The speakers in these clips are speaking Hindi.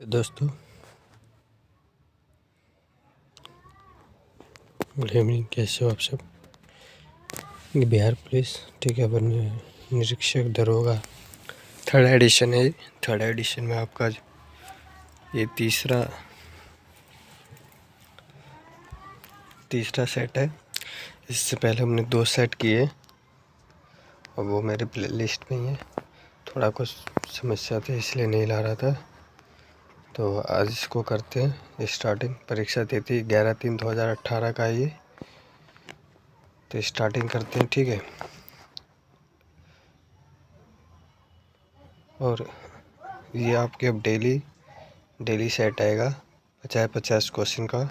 दोस्तों गुड इवनिंग, कैसे हो आप सब। ये बिहार पुलिस, ठीक है, वन निरीक्षक दरोगा थर्ड एडिशन है। थर्ड एडिशन में आपका ये तीसरा सेट है। इससे पहले हमने 2 सेट किए और वो मेरे प्ले लिस्ट में ही है। थोड़ा कुछ समस्या थी इसलिए नहीं ला रहा था, तो आज इसको करते हैं स्टार्टिंग। परीक्षा देती 11/3/2018 का ये, तो स्टार्टिंग करते हैं, ठीक है। और ये आपके अब डेली सेट आएगा 50-50 क्वेश्चन का।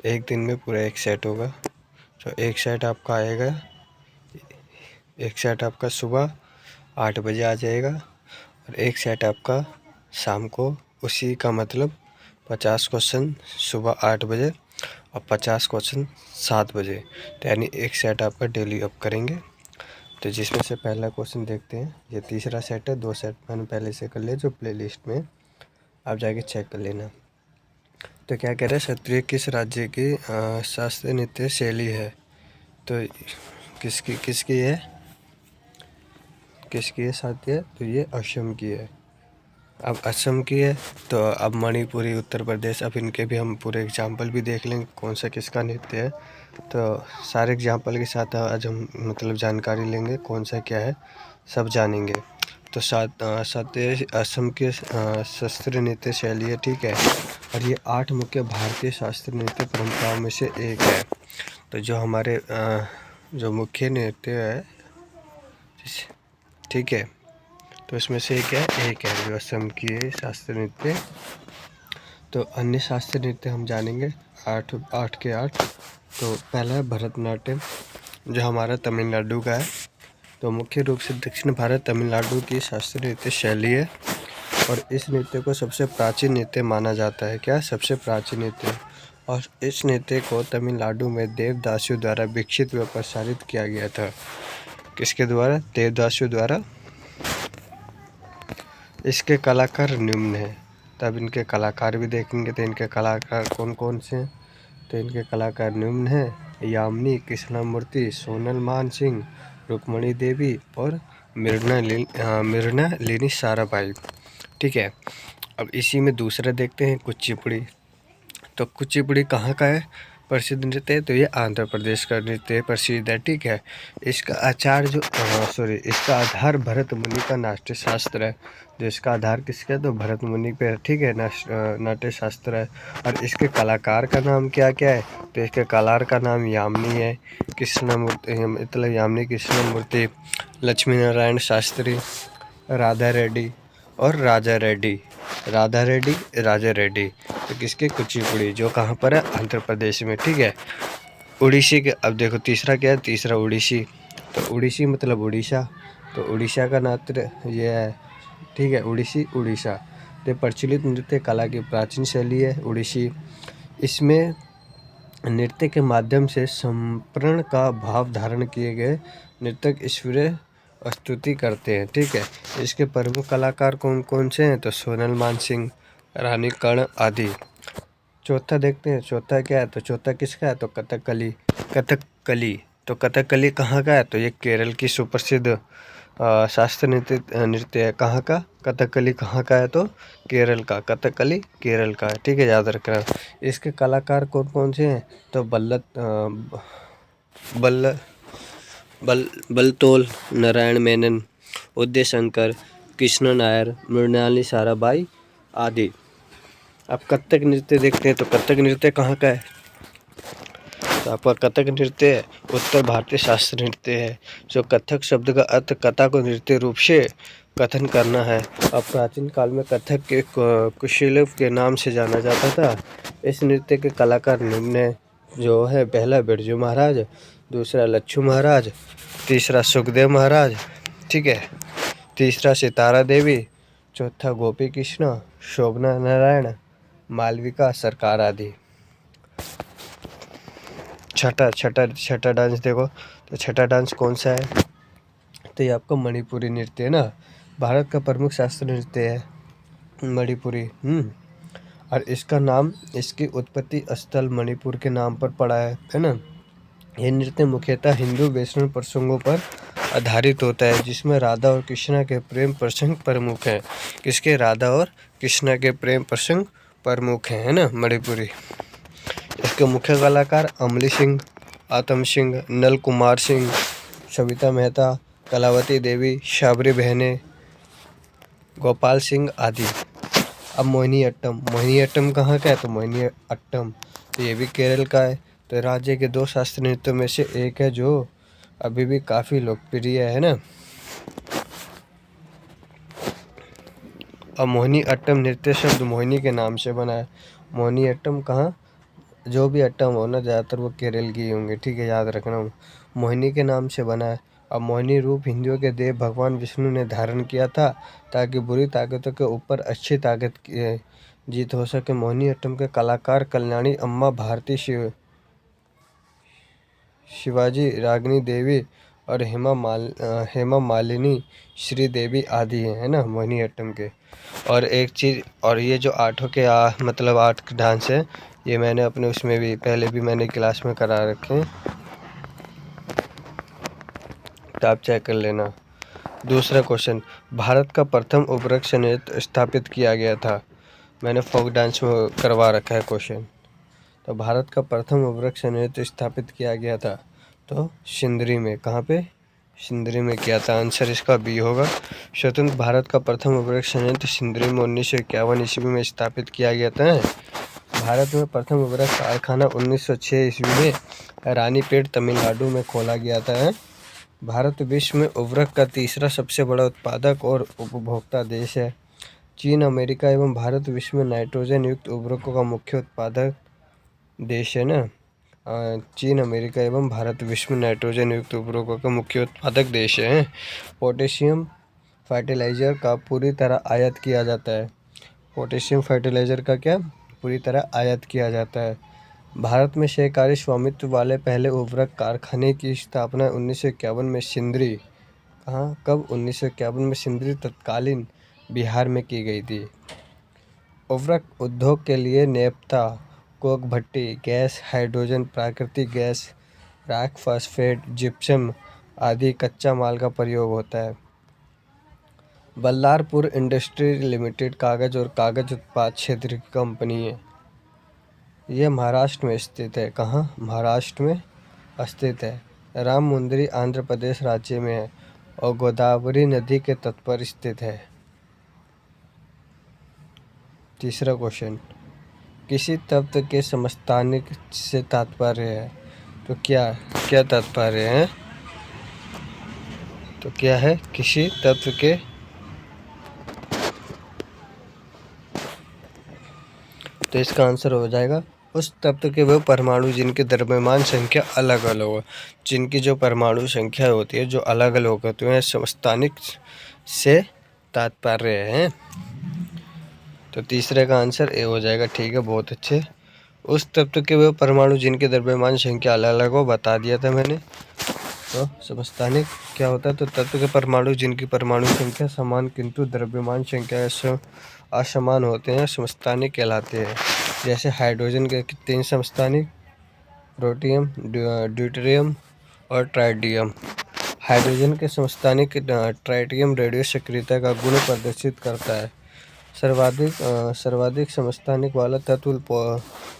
एक दिन में पूरा एक सेट होगा। तो एक सेट आपका आएगा, एक सेट आपका सुबह 8 बजे आ जाएगा और एक सेट आपका शाम को, उसी का मतलब 50 क्वेश्चन सुबह 8 बजे और 50 क्वेश्चन 7 बजे। तो यानी एक सेट आपका डेली अप करेंगे। तो जिसमें से पहला क्वेश्चन देखते हैं। ये तीसरा सेट है, 2 सेट मैंने पहले से कर लिया जो प्ले लिस्ट में, आप जाके चेक कर लेना। तो क्या कह रहे हैं, क्षत्रिय किस राज्य की शास्त्रीय नृत्य शैली है। तो किसकी है साथी है, तो ये असम की है। अब असम की है तो अब मणिपुरी, उत्तर प्रदेश, अब इनके भी हम पूरे एग्जाम्पल भी देख लेंगे कौन सा किसका नृत्य है। तो सारे एग्जाम्पल के साथ आज हम मतलब जानकारी लेंगे कौन सा क्या है, सब जानेंगे। तो साथ असम के शास्त्रीय नृत्य शैली है, ठीक है। और ये 8 मुख्य भारतीय शास्त्रीय नृत्य परंपराओं में से एक है। तो जो हमारे जो मुख्य नृत्य है, ठीक है, तो इसमें से एक है जो असम की है शास्त्रीय नृत्य। तो अन्य शास्त्रीय नृत्य हम जानेंगे 8 के 8। तो पहला है भरतनाट्यम, जो हमारा तमिलनाडु का है। तो मुख्य रूप से दक्षिण भारत तमिलनाडु की शास्त्रीय नृत्य शैली है और इस नृत्य को सबसे प्राचीन नृत्य माना जाता है। क्या, सबसे प्राचीन नृत्य। और इस नृत्य को तमिलनाडु में देवदासियों द्वारा विकसित व प्रसारित किया गया था। किसके द्वारा, देवदासियों द्वारा। इसके कलाकार निम्न हैं। तब इनके कलाकार भी देखेंगे। तो इनके कलाकार कौन कौन से हैं, तो इनके कलाकार निम्न हैं। यामिनी कृष्णमूर्ति, सोनल मानसिंह, रुक्मणी देवी और मृणालिनी साराभाई, ठीक है। अब इसी में दूसरा देखते हैं कुचिपुड़ी। तो कुचिपुड़ी कहाँ का है, प्रसिद्ध नृत्य है। तो ये आंध्र प्रदेश का नृत्य प्रसिद्ध है, ठीक है। इसका इसका आधार भरत मुनि का नाट्य शास्त्र है। जो इसका आधार किसका है, तो भरत मुनि पे, ठीक है, नाट्य शास्त्र है। और इसके कलाकार का नाम क्या क्या है, तो इसके कलाकार का नाम यामिनी है, कृष्णमूर्ति, मतलब यामिनी कृष्णमूर्ति, लक्ष्मी नारायण शास्त्री, राधा रेड्डी और राजा रेड्डी। राजा रेड्डी। तो किसके, कुचिपुड़ी, जो कहाँ पर है, आंध्र प्रदेश में, ठीक है। उड़ीसी के, अब देखो तीसरा क्या है, तीसरा उड़ीसी। तो उड़ीसी मतलब उड़ीसा। तो उड़ीसा का नाट्य ये है, ठीक है, उड़ीसा। तो प्रचलित नृत्य कला की प्राचीन शैली है उड़ीसी। इसमें नृत्य के माध्यम से समर्पण का भाव धारण किए गए नृतक ईश्वरीय स्तुति करते हैं, ठीक है। इसके प्रमुख कलाकार कौन कौन से हैं, तो सोनल मानसिंह, रानी कर्ण आदि। चौथा देखते हैं, चौथा क्या है, तो चौथा किसका है, तो कथकली। तो कथकली कहाँ का है, तो ये केरल की सुप्रसिद्ध शास्त्रीय नृत्य है। कहाँ का, कथकली कहाँ का है, तो केरल का। कथकली केरल का है, ठीक है, याद रखना। इसके कलाकार कौन कौन से हैं, तो बलतोल नारायण मेनन, उदय शंकर, कृष्ण नायर, मृणालिनी साराभाई आदि। अब कथक नृत्य देखते हैं। तो कथक नृत्य कहाँ का है, तो आपका कथक नृत्य उत्तर भारतीय शास्त्रीय नृत्य है। जो कथक शब्द का अर्थ कथा को नृत्य रूप से कथन करना है। अब प्राचीन काल में कथक के कुशीलव के नाम से जाना जाता था। इस नृत्य के कलाकार निम्न है, जो है पहला बिरजू महाराज, दूसरा लच्छू महाराज, तीसरा सुखदेव महाराज, ठीक है, तीसरा सितारा देवी, चौथा गोपी कृष्ण, शोभना नारायण, मालविका सरकार आदि। छठा डांस देखो। तो छठा डांस कौन सा है, तो ये आपका मणिपुरी नृत्य है ना, भारत का प्रमुख शास्त्रीय नृत्य है। मणिपुरी। और इसका नाम, इसकी उत्पत्ति स्थल मणिपुर के नाम पर पड़ा है ना। यह नृत्य मुख्यतः हिंदू वैष्णव प्रसंगों पर आधारित होता है, जिसमें राधा और कृष्णा के प्रेम प्रसंग प्रमुख हैं। किसके? राधा और कृष्णा के प्रेम प्रसंग प्रमुख हैं, है ना, मणिपुरी। इसके मुख्य कलाकार अमली सिंह, आतम सिंह, नल कुमार सिंह, सविता मेहता, कलावती देवी, शाबरी बहनें, गोपाल सिंह आदि। अब मोहिनीअट्टम। मोहिनीअट्टम कहाँ का है? तो मोहिनीअट्टम तो ये भी केरल का है। तो राज्य के 2 शास्त्रीय नृत्यों में से एक है जो अभी भी काफ़ी लोकप्रिय है ना। अब मोहिनीअट्टम नृत्य शब्द मोहिनी के नाम से बना है। मोहिनीअट्टम कहाँ? जो भी अट्टम हो ना, ज़्यादातर वो केरल की होंगे, ठीक है, याद रखना। मोहिनी के नाम से बना है। अब मोहिनी रूप हिंदुओं के देव भगवान विष्णु ने धारण किया था ताकि बुरी ताकतों के ऊपर अच्छी ताकत की जीत हो सके। मोहिनीअट्टम के कलाकार कल्याणी अम्मा, भारती शिवाजी, रागिनी देवी और हेमा मालिनी श्रीदेवी आदि हैं, है ना, मोहिनीअट्टम के। और एक चीज़, और ये जो आठों के मतलब 8 डांस है, ये मैंने अपने उसमें भी पहले भी मैंने क्लास में करा रखे हैं, तो आप चेक कर लेना। दूसरा क्वेश्चन, भारत का प्रथम उपवृक्ष नृत्य स्थापित किया गया था। मैंने फोक डांस में करवा रखा है क्वेश्चन। तो भारत का प्रथम उपवृक्ष नृत्य स्थापित किया गया था तो सिंदरी में। कहाँ पे? सिंदरी में किया था। आंसर इसका बी होगा। स्वतंत्र भारत का प्रथम उपवृक्ष नृत्य सिंदरी में 1951 ईस्वी में स्थापित किया गया था। भारत में प्रथम उपवृक्ष कारखाना 1906 ईस्वी में रानीपेट, तमिलनाडु में खोला गया था। भारत विश्व में उर्वरक का तीसरा सबसे बड़ा उत्पादक और उपभोक्ता देश है। चीन, अमेरिका एवं भारत विश्व में नाइट्रोजन युक्त उर्वरकों का मुख्य उत्पादक देश है ना। चीन, अमेरिका एवं भारत विश्व में नाइट्रोजन युक्त उर्वरकों का मुख्य उत्पादक देश है। पोटेशियम फर्टिलाइज़र का पूरी तरह आयात किया जाता है। पोटेशियम फर्टिलाइज़र का क्या? पूरी तरह आयात किया जाता है। भारत में सहकारी स्वामित्व वाले पहले उर्वरक कारखाने की स्थापना 1951 में सिंदरी, कहाँ, कब? 1951 में सिंदरी, तत्कालीन बिहार में की गई थी। उर्वरक उद्योग के लिए नेफ्ता, कोक भट्टी गैस, हाइड्रोजन, प्राकृतिक गैस, राख, फास्फेट, जिप्सम आदि कच्चा माल का प्रयोग होता है। बल्लारपुर इंडस्ट्री लिमिटेड कागज़ और कागज़ उत्पाद क्षेत्र की कंपनी है। यह महाराष्ट्र में स्थित है। कहाँ? महाराष्ट्र में स्थित है। राम मुंदरी आंध्र प्रदेश राज्य में है और गोदावरी नदी के तट पर स्थित है। तीसरा क्वेश्चन, किसी तत्व के समस्थानिक से तात्पर्य है। तो क्या क्या तात्पर्य है? तो क्या है? किसी तत्व के, तो इसका आंसर हो जाएगा उस तत्व के वह परमाणु जिनके द्रव्यमान संख्या अलग अलग हो। जिनकी जो परमाणु संख्या होती है जो अलग अलग होती है, समस्थानिक से तात्पर्य है। तो तीसरे का आंसर ए हो जाएगा। ठीक है, बहुत अच्छे। उस तत्व के वह परमाणु जिनके द्रव्यमान संख्या अलग अलग हो, बता दिया था मैंने। तो समस्थानिक क्या होता है? तो तत्व के परमाणु जिनकी परमाणु संख्या समान किंतु द्रव्यमान संख्या असमान होते हैं, समस्थानिक कहलाते हैं। जैसे हाइड्रोजन के 3 समस्थानिक, प्रोटियम, ड्यूटेरियम और ट्राइडियम। हाइड्रोजन के समस्थानिक ट्राइटियम रेडियो सक्रियता का गुण प्रदर्शित करता है। सर्वाधिक समस्थानिक वाला तत्व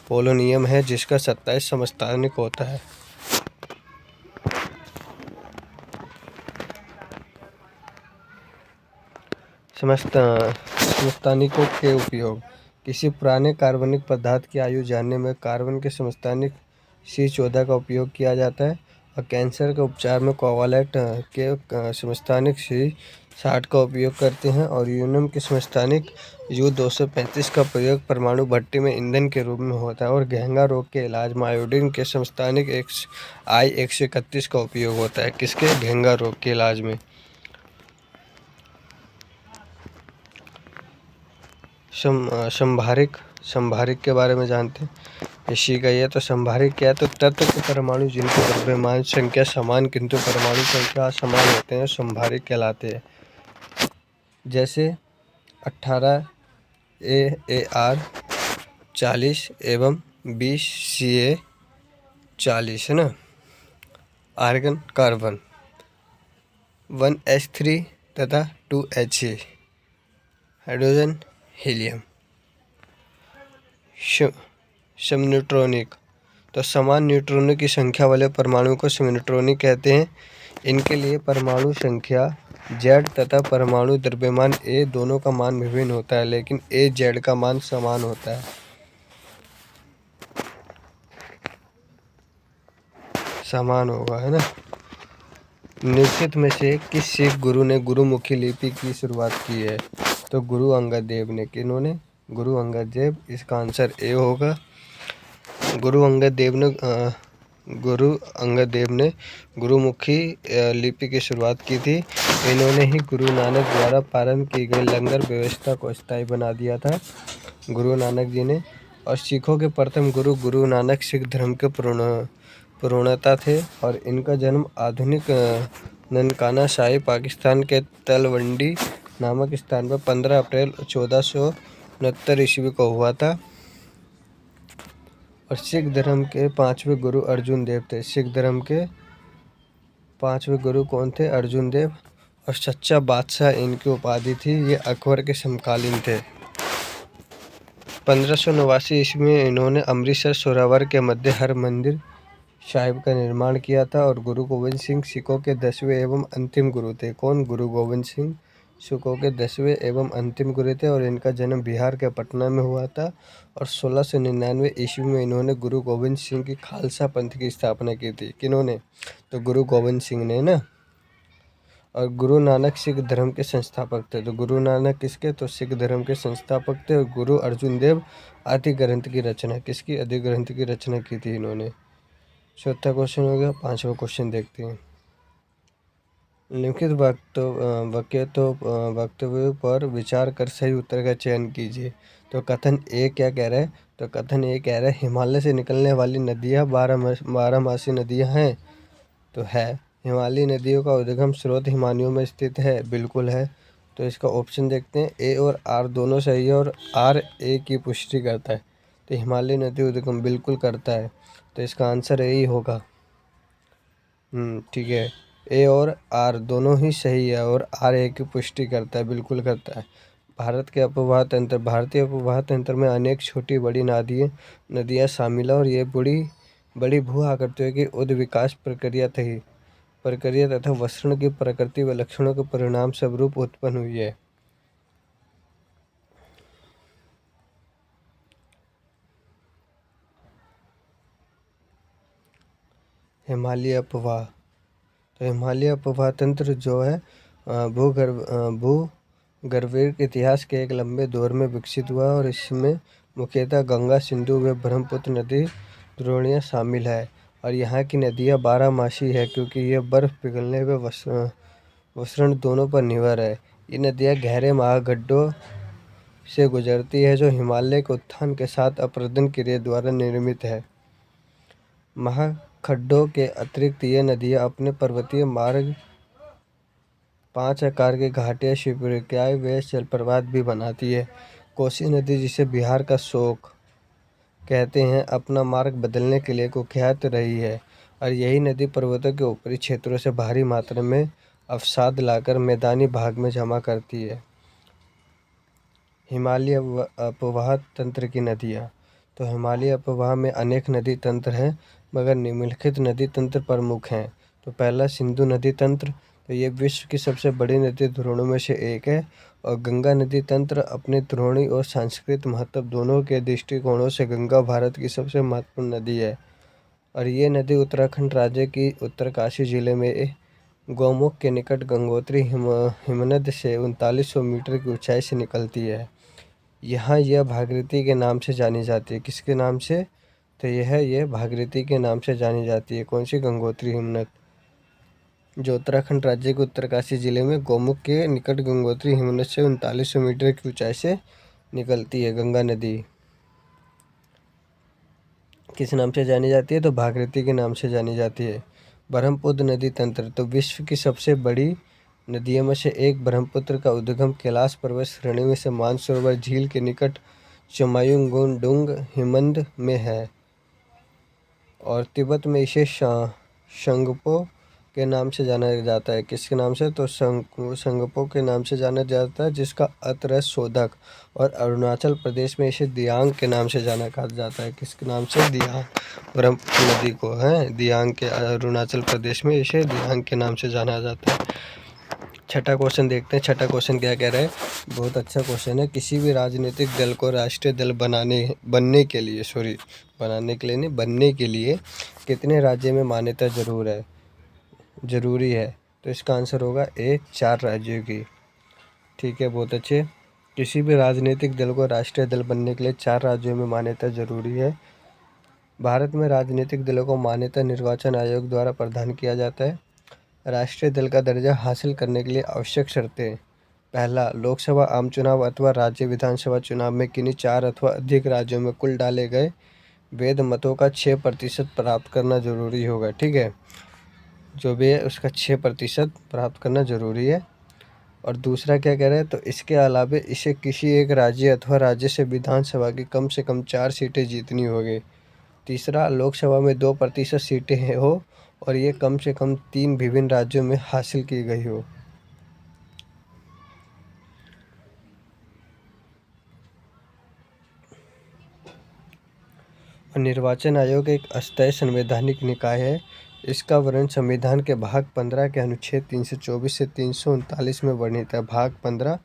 पोलोनियम है जिसका 27 समस्थानिक होता है। समस्थानिकों के उपयोग, किसी पुराने कार्बनिक पदार्थ की आयु जानने में कार्बन के समस्थानिक C14 का उपयोग किया जाता है और कैंसर के उपचार में कोवालेंट के समस्थानिक C60 का उपयोग करते हैं और यूरेनियम के समस्थानिक U235 का प्रयोग परमाणु भट्टी में ईंधन के रूप में होता है और घेंगा रोग के इलाज में आयोडीन के समस्थानिक I131 का उपयोग होता है। किसके? घेंगा रोग के इलाज में। संभारिक के बारे में जानते हैं। इसी का ये, तो संभारिक क्या है? तो तत्व के परमाणु जिनकी द्रव्यमान संख्या समान किंतु परमाणु संख्या असमान होते हैं, संभारिक कहलाते हैं। जैसे 18 AAR 40 एवं 20 CA 40 है ना। आर्गन कार्बन 1H3 तथा 2Ha। Hydrogen helium. समन्यूट्रॉनिक, तो समान न्यूट्रॉनों की संख्या वाले परमाणु को समन्यूट्रॉनिक कहते हैं। इनके लिए परमाणु संख्या Z तथा परमाणु द्रव्यमान A दोनों का मान विभिन्न होता है, लेकिन A Z का मान समान होता है। समान होगा, है ना। निम्नलिखित में से किस सिख गुरु ने गुरुमुखी लिपि की शुरुआत की है? तो गुरु अंगद देव ने। किन्होंने? गुरु अंगद देव। इसका आंसर ए होगा। गुरु अंगद देव ने गुरुमुखी लिपि की शुरुआत की थी। इन्होंने ही गुरु नानक द्वारा प्रारंभ की गई लंगर व्यवस्था को स्थायी बना दिया था, गुरु नानक जी ने। और सिखों के प्रथम गुरु गुरु नानक सिख धर्म के प्रणेता थे और इनका जन्म आधुनिक ननकाना साहिब पाकिस्तान के तलवंडी नामक स्थान पर 15 अप्रैल 1469 ईस्वी को हुआ था। और सिख धर्म के 5वें गुरु अर्जुन देव थे। सिख धर्म के 5वें गुरु कौन थे? अर्जुन देव। और सच्चा बादशाह इनकी उपाधि थी। ये अकबर के समकालीन थे। 1589 ईस्वी में इन्होंने अमृतसर सोरावर के मध्य हरमंदिर साहिब का निर्माण किया था। और गुरु गोविंद सिंह सिखों के 10वें एवं अंतिम गुरु थे। कौन? गुरु गोविंद सिंह सिखों के 10वें एवं अंतिम गुरु थे और इनका जन्म बिहार के पटना में हुआ था। और 1699 ईस्वी में इन्होंने गुरु गोविंद सिंह की खालसा पंथ की स्थापना की थी। किन्होंने? तो गुरु गोविंद सिंह ने ना। और गुरु नानक सिख धर्म के संस्थापक थे। तो गुरु नानक किसके? तो सिख धर्म के संस्थापक थे। और गुरु अर्जुन देव आदि ग्रंथ की रचना, किसकी? आदि ग्रंथ की रचना की थी इन्होंने। चौथा क्वेश्चन हो गया। 5वां क्वेश्चन देखते हैं। निम्नलिखित वक्तव्यों पर विचार कर सही उत्तर का चयन कीजिए। तो कथन ए क्या कह रहा है? तो कथन ए कह रहा है हिमालय से निकलने वाली नदियाँ बारहमासी नदियाँ हैं। तो है। हिमालयी नदियों का उद्गम स्रोत हिमालयों में स्थित है। बिल्कुल है। तो इसका ऑप्शन देखते हैं। ए और आर दोनों सही है और आर ए की पुष्टि करता है। तो हिमालयी नदी उद्गम बिल्कुल करता है। तो इसका आंसर ए ही होगा। ठीक है। ए और आर दोनों ही सही है और आर ए की पुष्टि करता है, बिल्कुल करता है। भारतीय अपवाह तंत्र में अनेक छोटी बड़ी नदियाँ शामिल है और ये बड़ी भू आकृतियों की उद्विकास प्रक्रिया तथा वसरण की प्रकृति व लक्षणों के परिणाम स्वरूप उत्पन्न हुई है। हिमालय अपवाह। तो हिमालय अपवाह तंत्र जो है भूगर्भीय इतिहास के एक लंबे दौर में विकसित हुआ और इसमें मुख्यतः गंगा, सिंधु व ब्रह्मपुत्र नदी द्रोणियाँ शामिल है। और यहाँ की नदियाँ बारहमासी है क्योंकि यह बर्फ पिघलने व वसरण दोनों पर निर्भर है। ये नदियाँ गहरे महागड्ढों से गुजरती है जो हिमालय के उत्थान के साथ अपरदन क्रिया द्वारा निर्मित है। महाखड्डों के अतिरिक्त ये नदियाँ अपने पर्वतीय मार्ग 5 आकार के घाटियाँ, शिवलिकाएँ व जलप्रपात भी बनाती है। कोसी नदी, जिसे बिहार का शोक कहते हैं, अपना मार्ग बदलने के लिए कुख्यात रही है और यही नदी पर्वतों के ऊपरी क्षेत्रों से भारी मात्रा में अवसाद लाकर मैदानी भाग में जमा करती है। हिमालय अपवाह तंत्र की नदियाँ। तो हिमालय अपवाह में अनेक नदी तंत्र हैं मगर निम्नलिखित नदी तंत्र प्रमुख हैं। तो पहला सिंधु नदी तंत्र। तो ये विश्व की सबसे बड़ी नदी धरोहरों में से एक है और गंगा नदी तंत्र अपने धरोहरी और सांस्कृतिक महत्व दोनों के दृष्टिकोणों से गंगा भारत की सबसे महत्वपूर्ण नदी है। और ये नदी उत्तराखंड राज्य की उत्तरकाशी जिले में गौमुख के निकट गंगोत्री हिमनद से 3900 मीटर की ऊंचाई से निकलती है। यहाँ यह भागीरथी के नाम से जानी जाती है। किसके नाम से? तो यह भागीरथी के नाम से जानी जाती है। कौन सी? गंगोत्री हिमनद, जो उत्तराखंड राज्य के उत्तरकाशी जिले में गौमुख के निकट गंगोत्री हिमनद से 3900 मीटर की ऊंचाई से निकलती है। गंगा नदी किस नाम से जानी जाती है? तो भागीरथी के नाम से जानी जाती है। ब्रह्मपुत्र नदी तंत्र। तो विश्व की सबसे बड़ी नदियों में से एक ब्रह्मपुत्र का उद्गम कैलाश पर्वत श्रेणी में से मानसरोवर झील के निकट चमायुंगडुंग हिमनद में है और तिब्बत में इसे शंगपो के नाम से जाना जाता है। किसके नाम से? तो शंगपो के नाम से जाना जाता है, जिसका अर्थ है शोधक। और अरुणाचल प्रदेश में इसे दियांग के नाम से जाना कहा जाता है। किसके नाम से? दियांग। ब्रह्मपुत्र नदी को है दियांग के, अरुणाचल प्रदेश में इसे दियांग के नाम से जाना जाता है। छठा क्वेश्चन देखते हैं। छठा क्वेश्चन क्या कह रहा है? बहुत अच्छा क्वेश्चन है। किसी भी राजनीतिक दल को राष्ट्रीय दल बनने के लिए बनाने के लिए नहीं, बनने के लिए कितने राज्य में मान्यता जरूरी है? तो इसका आंसर होगा ए, 4 राज्यों की। ठीक है, बहुत अच्छे। किसी भी राजनीतिक दल को राष्ट्रीय दल बनने के लिए 4 राज्यों में मान्यता जरूरी है। भारत में राजनीतिक दलों को मान्यता निर्वाचन आयोग द्वारा प्रदान किया जाता है। राष्ट्रीय दल का दर्जा हासिल करने के लिए आवश्यक शर्तें। पहला, लोकसभा आम चुनाव अथवा राज्य विधानसभा चुनाव में किन्हीं 4 अथवा अधिक राज्यों में कुल डाले गए वैध मतों का 6% प्राप्त करना जरूरी होगा। ठीक है, जो भी है उसका 6% प्राप्त करना जरूरी है। और दूसरा क्या कह रहा है? तो इसके अलावा इसे किसी एक राज्य अथवा राज्य से विधानसभा की कम से कम 4 सीटें जीतनी होगी। तीसरा, लोकसभा में 2% सीटें हो और ये कम से कम 3 विभिन्न राज्यों में हासिल की गई हो। और निर्वाचन आयोग एक अस्थायी संवैधानिक निकाय है। इसका वर्णन संविधान के भाग 15 के अनुच्छेद 324 से 339 में वर्णित है। भाग 15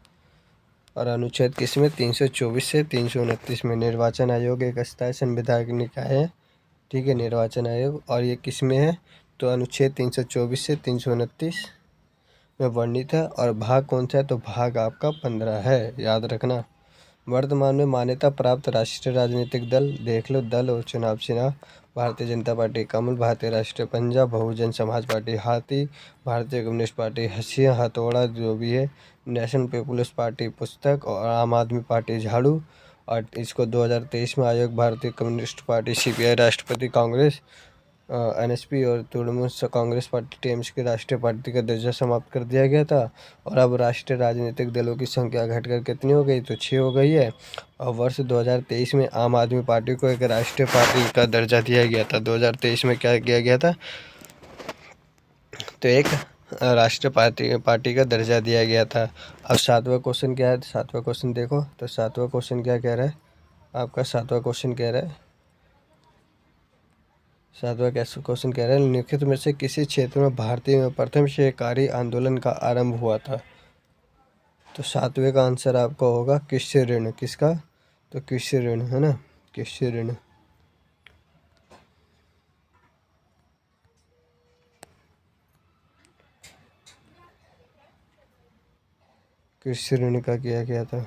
और अनुच्छेद किसमें? 324 से 329 में। निर्वाचन आयोग एक अस्थायी संवैधानिक निकाय है। ठीक है, निर्वाचन आयोग, और ये किसमें है? तो अनुच्छेद 324 से 329 में वर्णित है। और भाग कौन सा है? तो भाग आपका 15 है, याद रखना। वर्तमान में मान्यता प्राप्त राष्ट्रीय राजनीतिक दल देख लो, दल और चुनाव चिन्ह। भारतीय जनता पार्टी कमल, भारतीय राष्ट्रीय पंजा, बहुजन समाज पार्टी हाथी, भारतीय कम्युनिस्ट पार्टी हंसिया हथौड़ा जो भी है, नेशनल पीपुल्स पार्टी पुस्तक और आम आदमी पार्टी झाड़ू। और इसको 2023 में आयोग भारतीय कम्युनिस्ट पार्टी सीपीआई, राष्ट्रपति कांग्रेस एनएसपी और तृणमूल कांग्रेस पार्टी टीएमसी की राष्ट्रीय पार्टी का दर्जा समाप्त कर दिया गया था। और अब राष्ट्रीय राजनीतिक दलों की संख्या घटकर कितनी हो गई? तो 6 हो गई है। और वर्ष 2023 में आम आदमी पार्टी को एक राष्ट्रीय पार्टी का दर्जा दिया गया था। 2023 में क्या किया गया था? तो एक राष्ट्रीय पार्टी का दर्जा दिया गया था। अब 7वां क्वेश्चन क्या है? 7वां क्वेश्चन देखो, तो 7वां क्वेश्चन क्या कह रहा है? आपका 7वां क्वेश्चन कह रहा है, 7वां क्वेश्चन कह रहा है, निम्नलिखित में से किसी क्षेत्र में भारतीय में प्रथम सहकारी आंदोलन का आरंभ हुआ था? तो 7वें का आंसर आपका होगा कृषि ऋण। किसका? तो कृषि ऋण, है ना, कृषि ऋण। कृषि ऋण का किया गया था।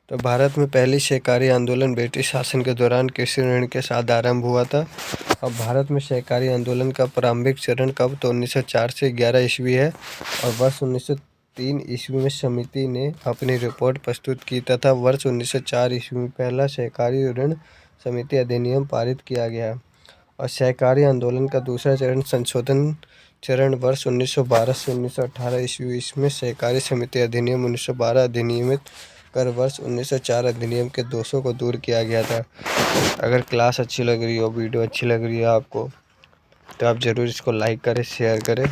तो भारत में पहली सहकारी आंदोलन ब्रिटिश शासन के दौरान कृषि ऋण के साथ आरंभ हुआ था। अब भारत में सहकारी आंदोलन का प्रारंभिक चरण कब? तो 1904 से 11 ईस्वी है। और वर्ष 1903 ईस्वी में समिति ने अपनी रिपोर्ट प्रस्तुत की तथा वर्ष 1904 ईस्वी में पहला सहकारी ऋण समिति अधिनियम पारित किया गया। और सहकारी आंदोलन का दूसरा चरण संशोधन चरण वर्ष 1912 से 1918 ईस्वी में सहकारी समिति अधिनियम 1912 अधिनियमित कर वर्ष 1904 अधिनियम के दोषों को दूर किया गया था। अगर क्लास अच्छी लग रही हो, वीडियो अच्छी लग रही है आपको, तो आप ज़रूर इसको लाइक करें, शेयर करें।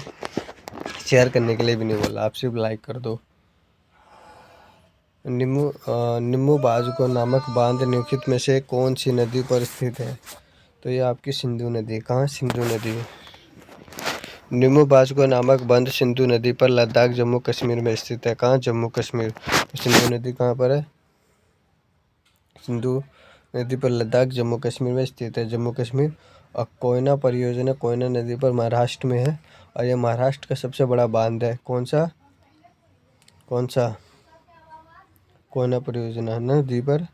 शेयर करने के लिए भी नहीं बोला, आप सिर्फ लाइक कर दो। निम्बू बाजुको नामक बांध निम्नलिखित में से कौन सी नदी पर स्थित है? तो ये आपकी सिंधु नदी। कहाँ? सिंधु नदी। निम्बू बाजुको नामक बांध सिंधु नदी पर लद्दाख जम्मू कश्मीर में स्थित है। कहाँ? जम्मू कश्मीर। तो सिंधु नदी कहाँ पर है? सिंधु नदी पर लद्दाख जम्मू कश्मीर में स्थित है, जम्मू कश्मीर। और कोयना परियोजना कोयना नदी पर महाराष्ट्र में है। और यह महाराष्ट्र का सबसे बड़ा बांध है। कौन सा? कौन सा? कोयना परियोजना नदी पर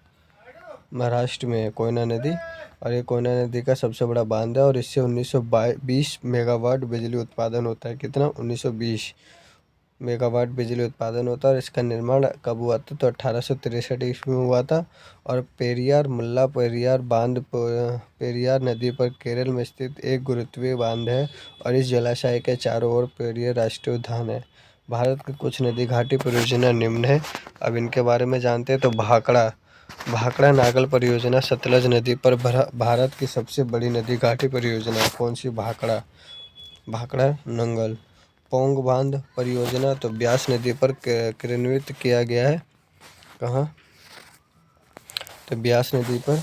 महाराष्ट्र में है, कोयना नदी। और ये कोयना नदी का सबसे बड़ा बांध है और इससे 1920 मेगावाट बिजली उत्पादन होता है। कितना? 1920 मेगावाट बिजली उत्पादन होता है। और इसका निर्माण कब हुआ था? तो 1863 ईस्वी में हुआ था। और पेरियार मुल्ला पेरियार बांध पेरियार नदी पर केरल में स्थित एक गुरुत्वीय बांध है। और इस जलाशय के चारों ओर पेरियार राष्ट्रीय उद्यान है। भारत की कुछ नदी घाटी परियोजना निम्न है। अब इनके बारे में जानते हैं। तो भाखड़ा नागल परियोजना सतलज नदी पर भारत की सबसे बड़ी नदी घाटी परियोजना है। कौन सी? भाखड़ा नंगल। पोंग बांध परियोजना तो ब्यास नदी पर क्रियान्वित किया गया है। कहाँ? तो ब्यास नदी पर,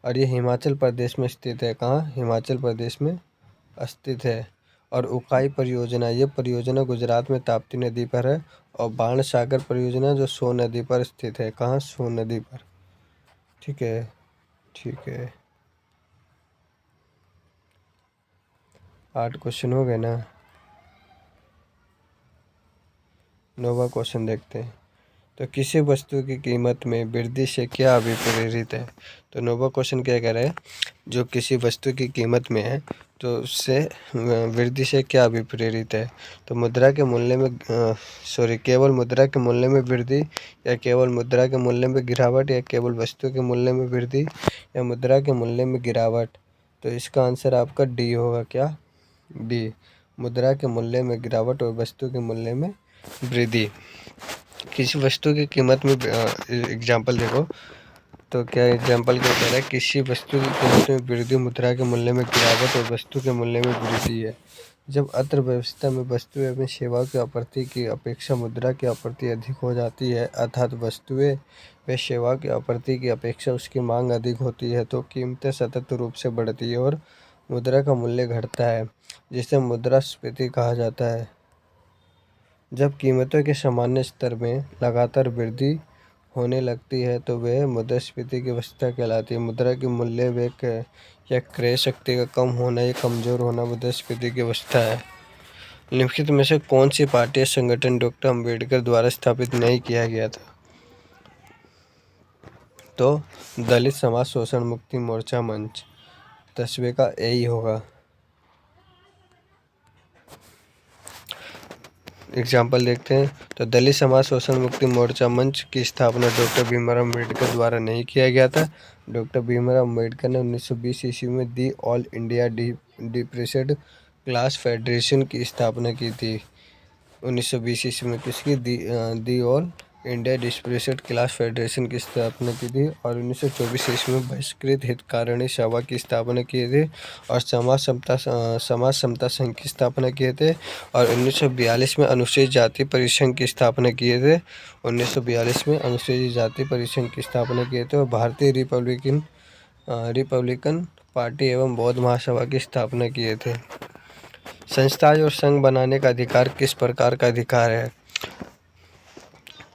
और ये हिमाचल प्रदेश में स्थित है। कहाँ? हिमाचल प्रदेश में स्थित है। और उकाई परियोजना, ये परियोजना गुजरात में ताप्ती नदी पर है। और बाण सागर परियोजना जो सोन नदी पर स्थित है। कहाँ? सोन नदी पर। ठीक है, ठीक है। 8 क्वेश्चन हो गए ना। 9वां क्वेश्चन देखते हैं। तो किसी वस्तु की कीमत में वृद्धि से क्या अभिप्रेरित है? तो 9वां क्वेश्चन क्या कह रहा है? जो किसी वस्तु की कीमत में है तो उससे वृद्धि से क्या अभिप्रेरित है? तो मुद्रा के मूल्य में केवल मुद्रा के मूल्य में वृद्धि, या केवल मुद्रा के मूल्य में गिरावट, या केवल वस्तु के मूल्य में वृद्धि, या मुद्रा के मूल्य में गिरावट? तो इसका आंसर आपका डी होगा। क्या? डी, मुद्रा के मूल्य में गिरावट और वस्तु के मूल्य में वृद्धि। किसी वस्तु की कीमत में एग्जाम्पल देखो। तो क्या एग्जाम्पल क्या कह रहा है? किसी वस्तु की कीमत में वृद्धि मुद्रा के मूल्य में गिरावट और वस्तु के मूल्य में वृद्धि है। जब अर्थव्यवस्था में वस्तुएं एवं सेवाओं की आपूर्ति की अपेक्षा मुद्रा की आपूर्ति अधिक हो जाती है, अर्थात वस्तुएं व सेवाओं की आपूर्ति की अपेक्षा उसकी मांग अधिक होती है, तो कीमतें सतत रूप से बढ़ती है और मुद्रा का मूल्य घटता है, जिसे मुद्रास्फीति कहा जाता है। जब कीमतों के सामान्य स्तर में लगातार वृद्धि होने लगती है तो वह मुद्रास्फीति की अवस्था कहलाती है। मुद्रा की मूल्य वेग या क्रय शक्ति का कम होना या कमजोर होना मुद्रास्फीति की अवस्था है। निम्नलिखित में से कौन सी पार्टी या संगठन डॉक्टर अम्बेडकर द्वारा स्थापित नहीं किया गया था? तो दलित समाज शोषण मुक्ति मोर्चा मंच। 10वें का यही होगा। एग्जाम्पल देखते हैं। तो दलित समाज शोषण मुक्ति मोर्चा मंच की स्थापना डॉक्टर भीमराव अम्बेडकर द्वारा नहीं किया गया था। डॉक्टर भीमराव अम्बेडकर ने 1920 ईस्वी में the all India depressed class federation की स्थापना की थी। 1920 ईस्वी में किसकी? The all India depressed class federation की स्थापना की थी। और 1924 ईस्वी में बहिष्कृत हितकारिणी सभा की स्थापना किए थे और समाज समता संघ की स्थापना किए थे। और 1942 में अनुसूचित जाति परिसंघ की स्थापना किए थे। 1942 में अनुसूचित जाति परिसंघ की स्थापना किए थे। और भारतीय रिपब्लिकन पार्टी एवं बौद्ध महासभा की स्थापना किए थे। संस्थाएं और संघ बनाने का अधिकार किस प्रकार का अधिकार है?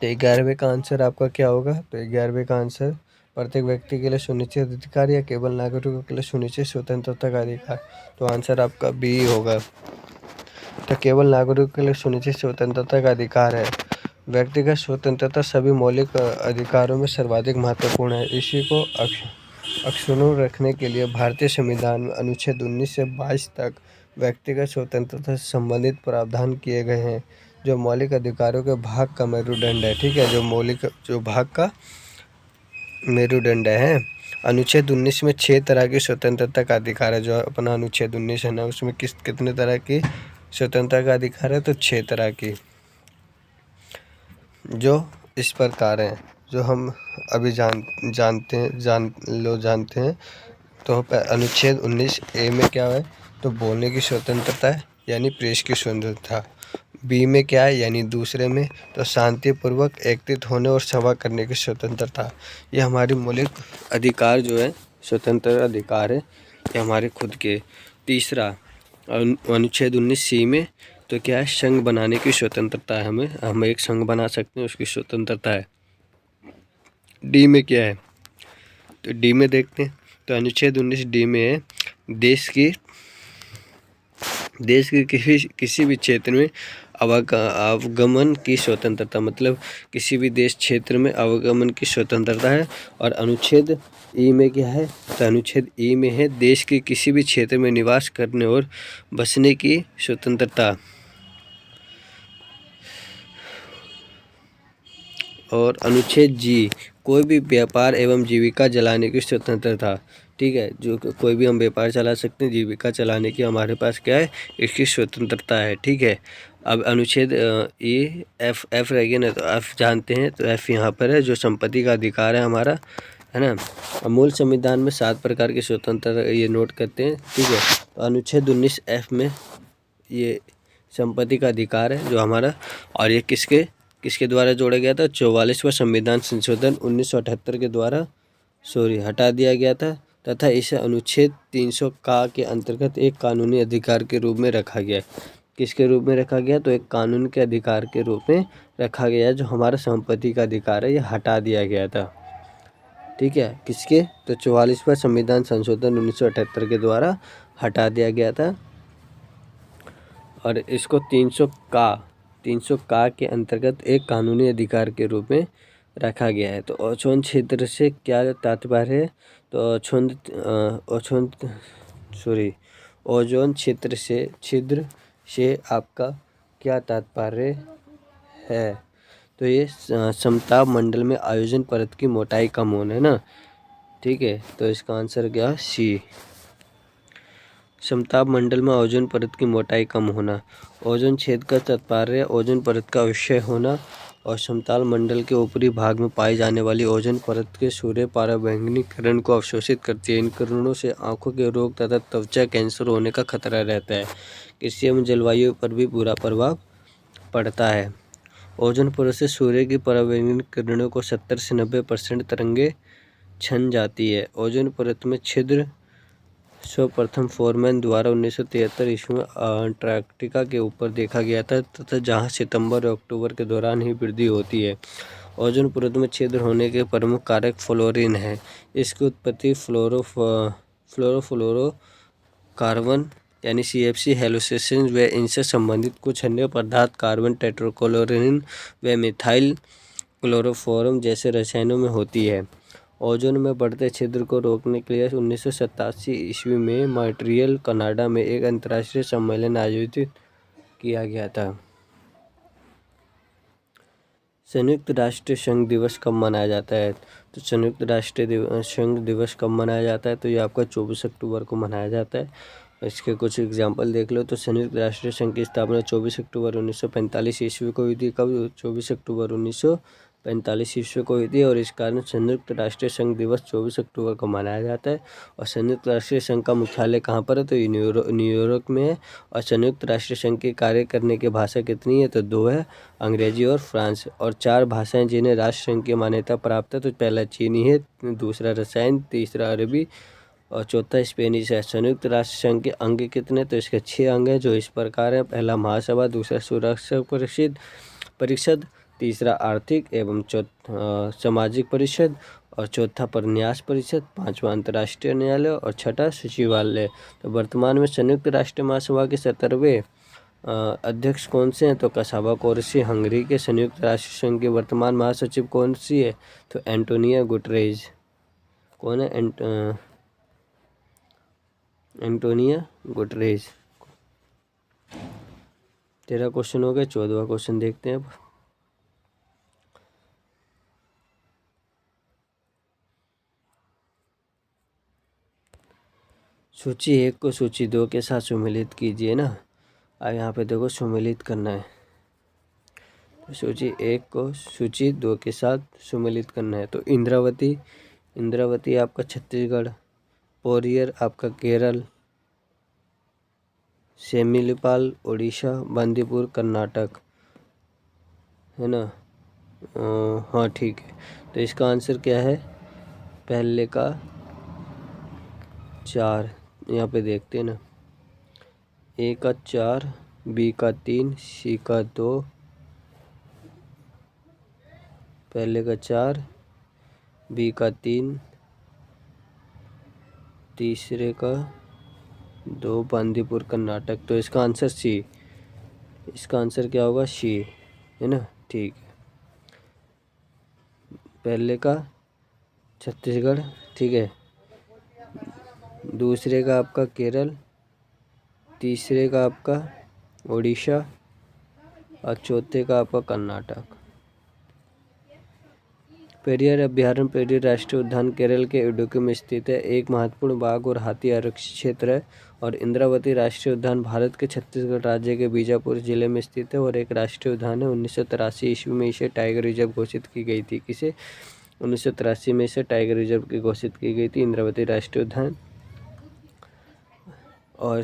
तो 11वें का आंसर आपका क्या होगा? तो 11वें का आंसर प्रत्येक व्यक्ति के लिए सुनिश्चित अधिकार या केवल नागरिकों के लिए सुनिश्चित स्वतंत्रता का अधिकार। तो आंसर आपका बी होगा। तो केवल नागरिकों के लिए सुनिश्चित स्वतंत्रता का अधिकार है। व्यक्तिगत स्वतंत्रता सभी मौलिक अधिकारों में सर्वाधिक महत्वपूर्ण है। इसी को अक्षुण्ण रखने के लिए भारतीय संविधान में अनुच्छेद 19 से 22 तक व्यक्तिगत स्वतंत्रता से संबंधित प्रावधान किए गए हैं, जो मौलिक अधिकारों के भाग का मेरुदंड है। ठीक है, जो भाग का मेरुदंड है। अनुच्छेद 19 में 6 तरह की स्वतंत्रता का अधिकार है। जो अपना अनुच्छेद 19 है ना, उसमें कितने तरह की स्वतंत्रता का अधिकार है? तो 6 तरह की, जो इस प्रकार हैं, जो हम अभी जानते हैं। तो अनुच्छेद 19A में क्या है? तो बोलने की स्वतंत्रता है, यानी प्रेस की स्वतंत्रता। बी में क्या है? यानी दूसरे में तो शांतिपूर्वक एकत्रित होने और सभा करने की स्वतंत्रता। ये हमारी मौलिक अधिकार जो है, स्वतंत्र अधिकार है, ये हमारे खुद के। तीसरा अनुच्छेद 19C में तो क्या है? संघ बनाने की स्वतंत्रता है। हम एक संघ बना सकते हैं, उसकी स्वतंत्रता है। डी में क्या है? तो डी में देखते हैं। तो अनुच्छेद 19D में है देश की किसी भी क्षेत्र में अवगमन की स्वतंत्रता, मतलब किसी भी देश क्षेत्र में अवगमन की स्वतंत्रता है। और अनुच्छेद ई में क्या है? तो अनुच्छेद ई में है देश के किसी भी क्षेत्र में निवास करने और बसने की स्वतंत्रता। और अनुच्छेद जी कोई भी व्यापार एवं जीविका चलाने की स्वतंत्रता। ठीक है, जो कोई भी हम व्यापार चला सकते हैं, जीविका चलाने की हमारे पास क्या है? इसकी स्वतंत्रता है। ठीक है, अब अनुच्छेद ए एफ रह गया ना, तो एफ जानते हैं, तो एफ यहाँ पर है, जो संपत्ति का अधिकार है हमारा, है ना। अब मूल संविधान में 7 प्रकार की स्वतंत्रता ये नोट करते हैं, ठीक है। तो अनुच्छेद 19 एफ में ये संपत्ति का अधिकार है जो हमारा, और ये किसके किसके द्वारा जोड़ा गया था? 44वां संविधान संशोधन 1978 के द्वारा हटा दिया गया था, तथा इसे अनुच्छेद 300 का के अंतर्गत एक कानूनी अधिकार के रूप में रखा गया। किसके रूप में रखा गया? तो एक कानून के अधिकार के रूप में रखा गया, जो हमारा संपत्ति का अधिकार है, ये हटा दिया गया था, ठीक है। किसके? तो 44वां संविधान संशोधन 1978 के द्वारा हटा दिया गया था, और इसको 300 का के अंतर्गत एक कानूनी अधिकार के रूप में रखा गया है। तो ओजोन क्षेत्र से क्या तात्पर्य है? तो ओजोन छिद्र से आपका क्या तात्पर्य है? तो ये समताप मंडल में आयोजन परत की मोटाई कम होना है ना, ठीक है। तो इसका आंसर क्या? सी। समताप मंडल में ओजोन परत की मोटाई कम होना। ओजोन छेद का तात्पर्य ओजोन परत का विषय होना, और समताप मंडल के ऊपरी भाग में पाई जाने वाली ओजोन परत के सूर्य पराबैंगनी किरण को अवशोषित करती है। इन किरणों से आंखों के रोग तथा त्वचा कैंसर होने का खतरा रहता है। कृषि एवं जलवायु पर भी बुरा प्रभाव पड़ता है। ओजोन परत से सूर्य की पराबैंगनी किरणों को 70 से 90% तरंगें छन जाती है। ओजोन परत में छिद्र सर्वप्रथम फोरमैन द्वारा 1973 ईस्वी में अंटार्कटिका के ऊपर देखा गया था, तथा जहां सितंबर और अक्टूबर के दौरान ही वृद्धि होती है। ओजोन परत में छिद्र होने के प्रमुख कारक फ्लोरीन है। इसकी उत्पत्ति फ्लोरोफ्लोरोकार्बन यानी CFC हैलोसेशन व इनसे संबंधित कुछ अन्य पदार्थ कार्बन टेट्राक्लोरीन व मिथाइल क्लोरोफॉर्म जैसे रसायनों में होती है। ओजोन में बढ़ते छिद्र को रोकने के लिए 1987 ईस्वी में मॉन्ट्रियल कनाडा में एक अंतर्राष्ट्रीय सम्मेलन आयोजित किया गया था। संयुक्त राष्ट्र संघ दिवस कब मनाया जाता है? तो संयुक्त राष्ट्र संघ दिवस कब मनाया जाता है? तो ये आपका 24 अक्टूबर को मनाया जाता है। इसके कुछ एग्जाम्पल देख लो। तो संयुक्त राष्ट्र संघ की स्थापना 24 अक्टूबर 1945 ईस्वी को हुई थी। कब? 24 अक्टूबर 1945 ईस्वी को हुई थी, और इस कारण संयुक्त राष्ट्र संघ दिवस 24 अक्टूबर को मनाया जाता है। और संयुक्त राष्ट्र संघ का मुख्यालय कहाँ पर है? तो न्यूयॉर्क में है। और संयुक्त राष्ट्र संघ के कार्य करने की भाषा कितनी है? तो 2 है, अंग्रेजी और फ्रांस। और 4 भाषाएं जिन्हें राष्ट्र संघ की मान्यता प्राप्त है। तो पहला चीनी है, दूसरा रसायन, तीसरा अरबी, और चौथा स्पेनिश है। संयुक्त राष्ट्र संघ के अंग कितने? तो इसके 6 अंग हैं, जो इस प्रकार हैं। पहला महासभा, दूसरा सुरक्षा परिषद, तीसरा आर्थिक एवं सामाजिक परिषद, और चौथा परन्यास परिषद, पांचवा अंतर्राष्ट्रीय न्यायालय, और छठा सचिवालय। तो वर्तमान में संयुक्त राष्ट्र महासभा के 17वें अध्यक्ष कौन से हैं? तो कसाबा कोरसी हंगरी के। संयुक्त राष्ट्र संघ के वर्तमान महासचिव कौन सी है? तो एंटोनियो गुटरेज। कौन है? एंटोनियो गुटरेज। 13 क्वेश्चन हो गए। 14वां क्वेश्चन देखते हैं अब। सूची 1 को सूची 2 के साथ सम्मिलित कीजिए ना। अब यहाँ पे देखो सम्मिलित करना है। तो सूची 1 को सूची 2 के साथ सम्मिलित करना है। तो इंद्रावती आपका छत्तीसगढ़, पोरियर आपका केरल, सेमिलीपाल उड़ीसा, बंदीपुर कर्नाटक, है ना। हाँ ठीक है। तो इसका आंसर क्या है? पहले का 4, यहाँ पे देखते हैं ना। ए का 4, बी का 3, सी का 2, पहले का 4, बी का 3, तीसरे का 2, बंदीपुर कर्नाटक। तो इसका आंसर सी। इसका आंसर क्या होगा? सी, है ना। ठीक है। पहले का छत्तीसगढ़, ठीक है, दूसरे का आपका केरल, तीसरे का आपका उड़ीसा, और चौथे का आपका कर्नाटक। पेरियार अभयारण्य पेरियार राष्ट्रीय उद्यान केरल के इडुक्की में स्थित है। एक महत्वपूर्ण बाघ और हाथी आरक्षित क्षेत्र है। और इंद्रावती राष्ट्रीय उद्यान भारत के छत्तीसगढ़ राज्य के बीजापुर जिले में स्थित है और एक राष्ट्रीय उद्यान है। 1983 ईस्वी में इसे टाइगर रिजर्व घोषित की गई थी। किसे? 1983 में इसे टाइगर रिजर्व की घोषित की गई थी, इंद्रावती राष्ट्रीय उद्यान। और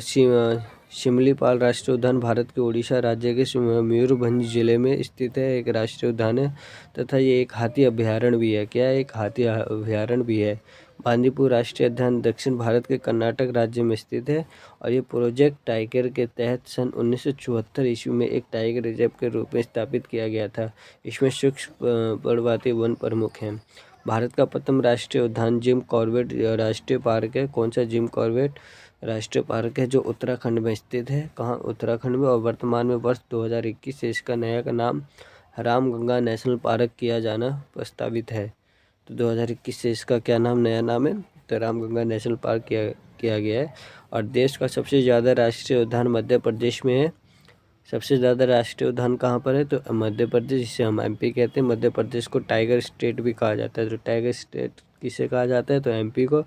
शिमलीपाल राष्ट्रीय उद्यान भारत के उड़ीसा राज्य के मयूरभंज जिले में स्थित है, एक राष्ट्रीय उद्यान है तथा ये एक हाथी अभयारण्य भी है। क्या है? एक हाथी अभयारण्य भी है। बांदीपुर राष्ट्रीय उद्यान दक्षिण भारत के कर्नाटक राज्य में स्थित है और ये प्रोजेक्ट टाइगर के तहत सन 1974 ईस्वी में एक टाइगर रिजर्व के रूप में स्थापित किया गया था। इसमें सूक्ष्म पर्णपाती वन प्रमुख हैं। भारत का प्रथम राष्ट्रीय उद्यान जिम कॉर्बेट राष्ट्रीय पार्क है। कौन सा? जिम कॉर्बेट राष्ट्रीय पार्क है जो उत्तराखंड में स्थित है। कहाँ? उत्तराखंड में। और वर्तमान में वर्ष 2021 से इसका नया का नाम रामगंगा नेशनल पार्क किया जाना प्रस्तावित है। तो 2021 से इसका क्या नाम, नया नाम है? तो रामगंगा नेशनल पार्क किया गया है। और देश का सबसे ज़्यादा राष्ट्रीय उद्यान मध्य प्रदेश में है। सबसे ज़्यादा राष्ट्रीय उद्यान कहाँ पर है? तो मध्य प्रदेश, जिसे हम एमपी कहते हैं। मध्य प्रदेश को टाइगर स्टेट भी कहा जाता है। तो टाइगर स्टेट किसे कहा जाता है? तो एमपी को।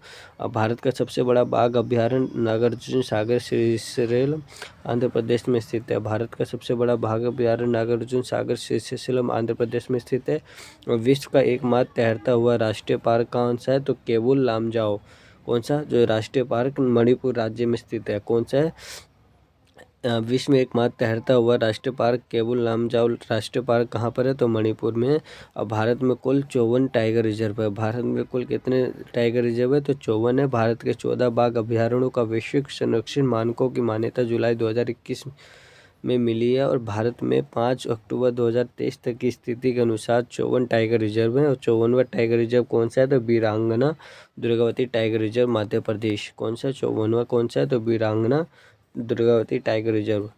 और भारत का सबसे बड़ा बाघ अभयारण्य नागार्जुन सागर श्रीशैलम आंध्र प्रदेश में स्थित है। भारत का सबसे बड़ा बाघ अभयारण्य नागार्जुन सागर श्रीशैलम आंध्र प्रदेश में स्थित है। और विश्व का एकमात्र तैरता हुआ राष्ट्रीय पार्क कौन सा है? तो केबुल लामजाओ। कौन सा? जो राष्ट्रीय पार्क मणिपुर राज्य में स्थित है। कौन सा है? विश्व में एकमात्र तैरता हुआ राष्ट्रीय पार्क केबुल लामजाओ राष्ट्रीय पार्क कहाँ पर है? तो मणिपुर में है। और भारत में कुल 54 टाइगर रिजर्व है। भारत में कुल कितने टाइगर रिजर्व है? तो 54 है। भारत के 14 बाघ अभयारण्यों का वैश्विक संरक्षण मानकों की मान्यता जुलाई 2021 में मिली है। और भारत में 5 अक्टूबर 2023 तक की स्थिति के अनुसार 54 टाइगर रिजर्व हैं। और 54वां टाइगर रिजर्व कौन सा है? तो वीरांगना दुर्गावती टाइगर रिजर्व मध्य प्रदेश। कौन सा? 54वां कौन सा है? तो वीरांगना दुर्गावती टाइगर रिजर्व।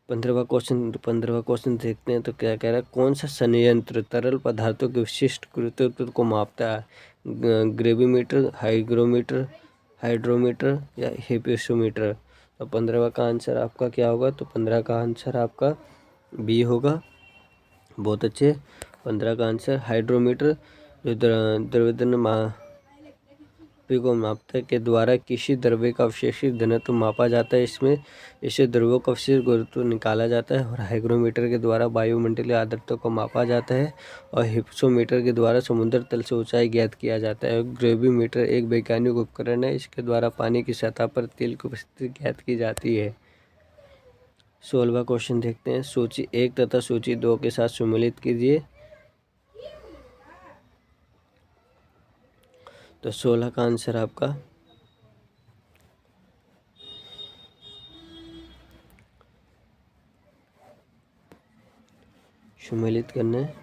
15वां क्वेश्चन देखते हैं तो क्या कह रहा है? कौन सा संयंत्र तरल पदार्थों के विशिष्ट गुरुत्व को मापता है? ग्रेविमीटर, हाइग्रोमीटर, हाइड्रोमीटर या हिप्सोमीटर। तो 15वां का आंसर आपका क्या होगा? तो 15 का आंसर आपका बी होगा। बहुत अच्छे। 15 का आंसर हाइड्रोमीटर, जो द्रव्यमान को मापता है, के द्वारा किसी द्रव्य का अवशेषित घनत्व मापा जाता है। इसमें इसे द्रव्यों का अवशेष गुरुत्व निकाला जाता है। और हाइग्रोमीटर के द्वारा वायुमंडलीय आर्द्रता को मापा जाता है। और हिप्सोमीटर के द्वारा समुद्र तल से ऊंचाई ज्ञात किया जाता है। ग्रेविमीटर एक वैज्ञानिक उपकरण है। इसके द्वारा पानी की सतह पर तेल की उपस्थिति ज्ञात की जाती है। 16वां क्वेश्चन देखते हैं। सूची 1 तथा सूची 2 के साथ सम्मिलित कीजिए। तो 16 का आंसर आपका सम्मिलित करना है।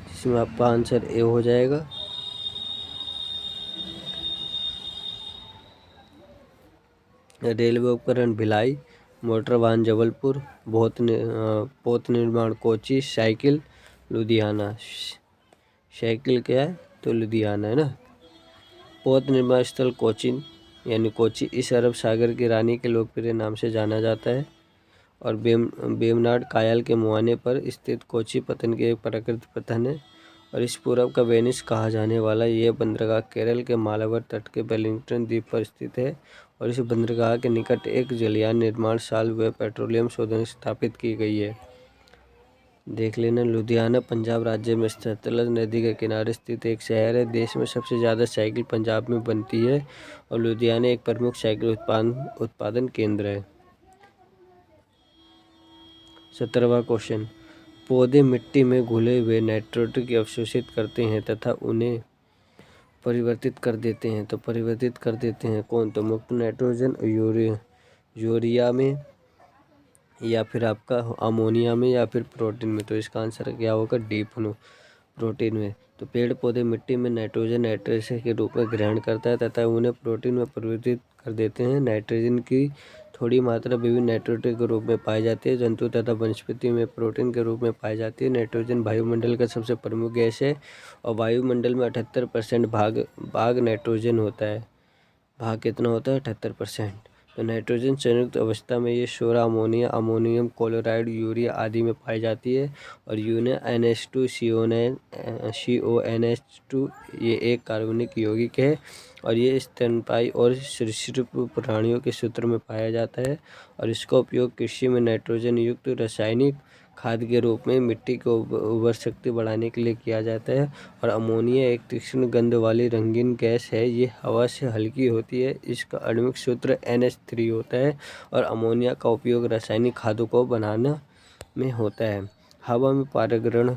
जिसमें आपका आंसर ए हो जाएगा। रेलवे उपकरण भिलाई, मोटर वाहन जबलपुर, पोत निर्माण कोची, साइकिल लुधियाना। साइकिल क्या है? तो लुधियाना है ना। पोत निर्माण स्थल कोचीन यानी कोची इस अरब सागर की रानी के लोकप्रिय नाम से जाना जाता है। और बेमनाड कायल के मुहाने पर स्थित कोची पतन की एक प्राकृतिक पतन है। और इस पूरब का वेनिस कहा जाने वाला यह बंदरगाह केरल के मालाबार तट के वेलिंगटन द्वीप पर स्थित है। और इस बंदरगाह के निकट एक जलयान निर्माण साल व पेट्रोलियम शोधन स्थापित की गई है। देख लेना। लुधियाना पंजाब राज्य में स्थित सतलज नदी के किनारे स्थित एक शहर है। देश में सबसे ज़्यादा साइकिल पंजाब में बनती है। और लुधियाना एक प्रमुख साइकिल उत्पादन केंद्र है। 17वां क्वेश्चन। पौधे मिट्टी में घुले हुए नाइट्रोजन को अवशोषित करते हैं तथा उन्हें परिवर्तित कर देते हैं। तो परिवर्तित कर देते हैं कौन? तो मुक्त नाइट्रोजन यूरिया में, या फिर आपका अमोनिया में, या फिर प्रोटीन में। तो इसका आंसर क्या होगा? डी प्रोटीन में। तो पेड़ पौधे मिट्टी में नाइट्रोजन नाइट्रेशन के रूप में ग्रहण करता है तथा उन्हें प्रोटीन में परिवर्तित कर देते हैं। नाइट्रोजन की थोड़ी मात्रा विभिन्न नाइट्रोजन के रूप में पाई जाती है। जंतु तथा वनस्पति में प्रोटीन के रूप में पाई जाती है। नाइट्रोजन वायुमंडल का सबसे प्रमुख गैस है। और वायुमंडल में 78% भाग नाइट्रोजन होता है। भाग कितना होता है 78%। तो नाइट्रोजन संयुक्त अवस्था में ये soda, ammonia, ammonium chloride, urea आदि में पाई जाती है। और यूरिया NH2 CONH2 ये एक कार्बनिक यौगिक है और ये स्तनपायी और सरीसृप प्राणियों के सूत्र में पाया जाता है। और इसका उपयोग कृषि में नाइट्रोजन युक्त रासायनिक खाद के रूप में मिट्टी को उर्वर शक्ति बढ़ाने के लिए किया जाता है। और अमोनिया एक तीक्ष्ण गंध वाली रंगीन गैस है। ये हवा से हल्की होती है। इसका आणविक सूत्र NH3 होता है और अमोनिया का उपयोग रासायनिक खादों को बनाना में होता है। हवा में परागण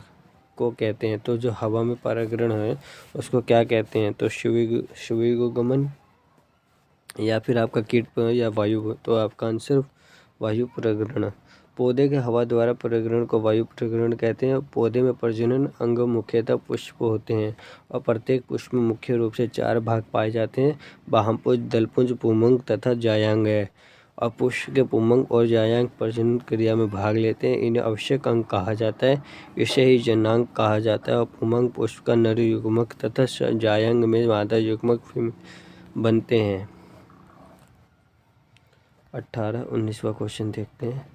को कहते हैं। तो जो हवा में परागण है उसको क्या कहते हैं? तो शुभगमन या फिर आपका कीट या वायु। तो आपका आंसर वायु परागण। पौधे के हवा द्वारा परागण को वायु परागण कहते हैं। पौधे में प्रजनन अंग मुख्यतः पुष्प होते हैं और प्रत्येक पुष्प में मुख्य रूप से 4 भाग पाए जाते हैं: बाह्यपुंज, दलपुंज, पुंमंग तथा जायांग है। और पुष्प के पुंमंग और जायांग प्रजनन क्रिया में भाग लेते हैं। इन्हें आवश्यक अंग कहा जाता है, इसे ही जननांग कहा जाता है। और पुंमंग पुष्प का नर युग्मक तथा जायांग में मादा युग्मक बनते हैं। 19वां क्वेश्चन देखते हैं।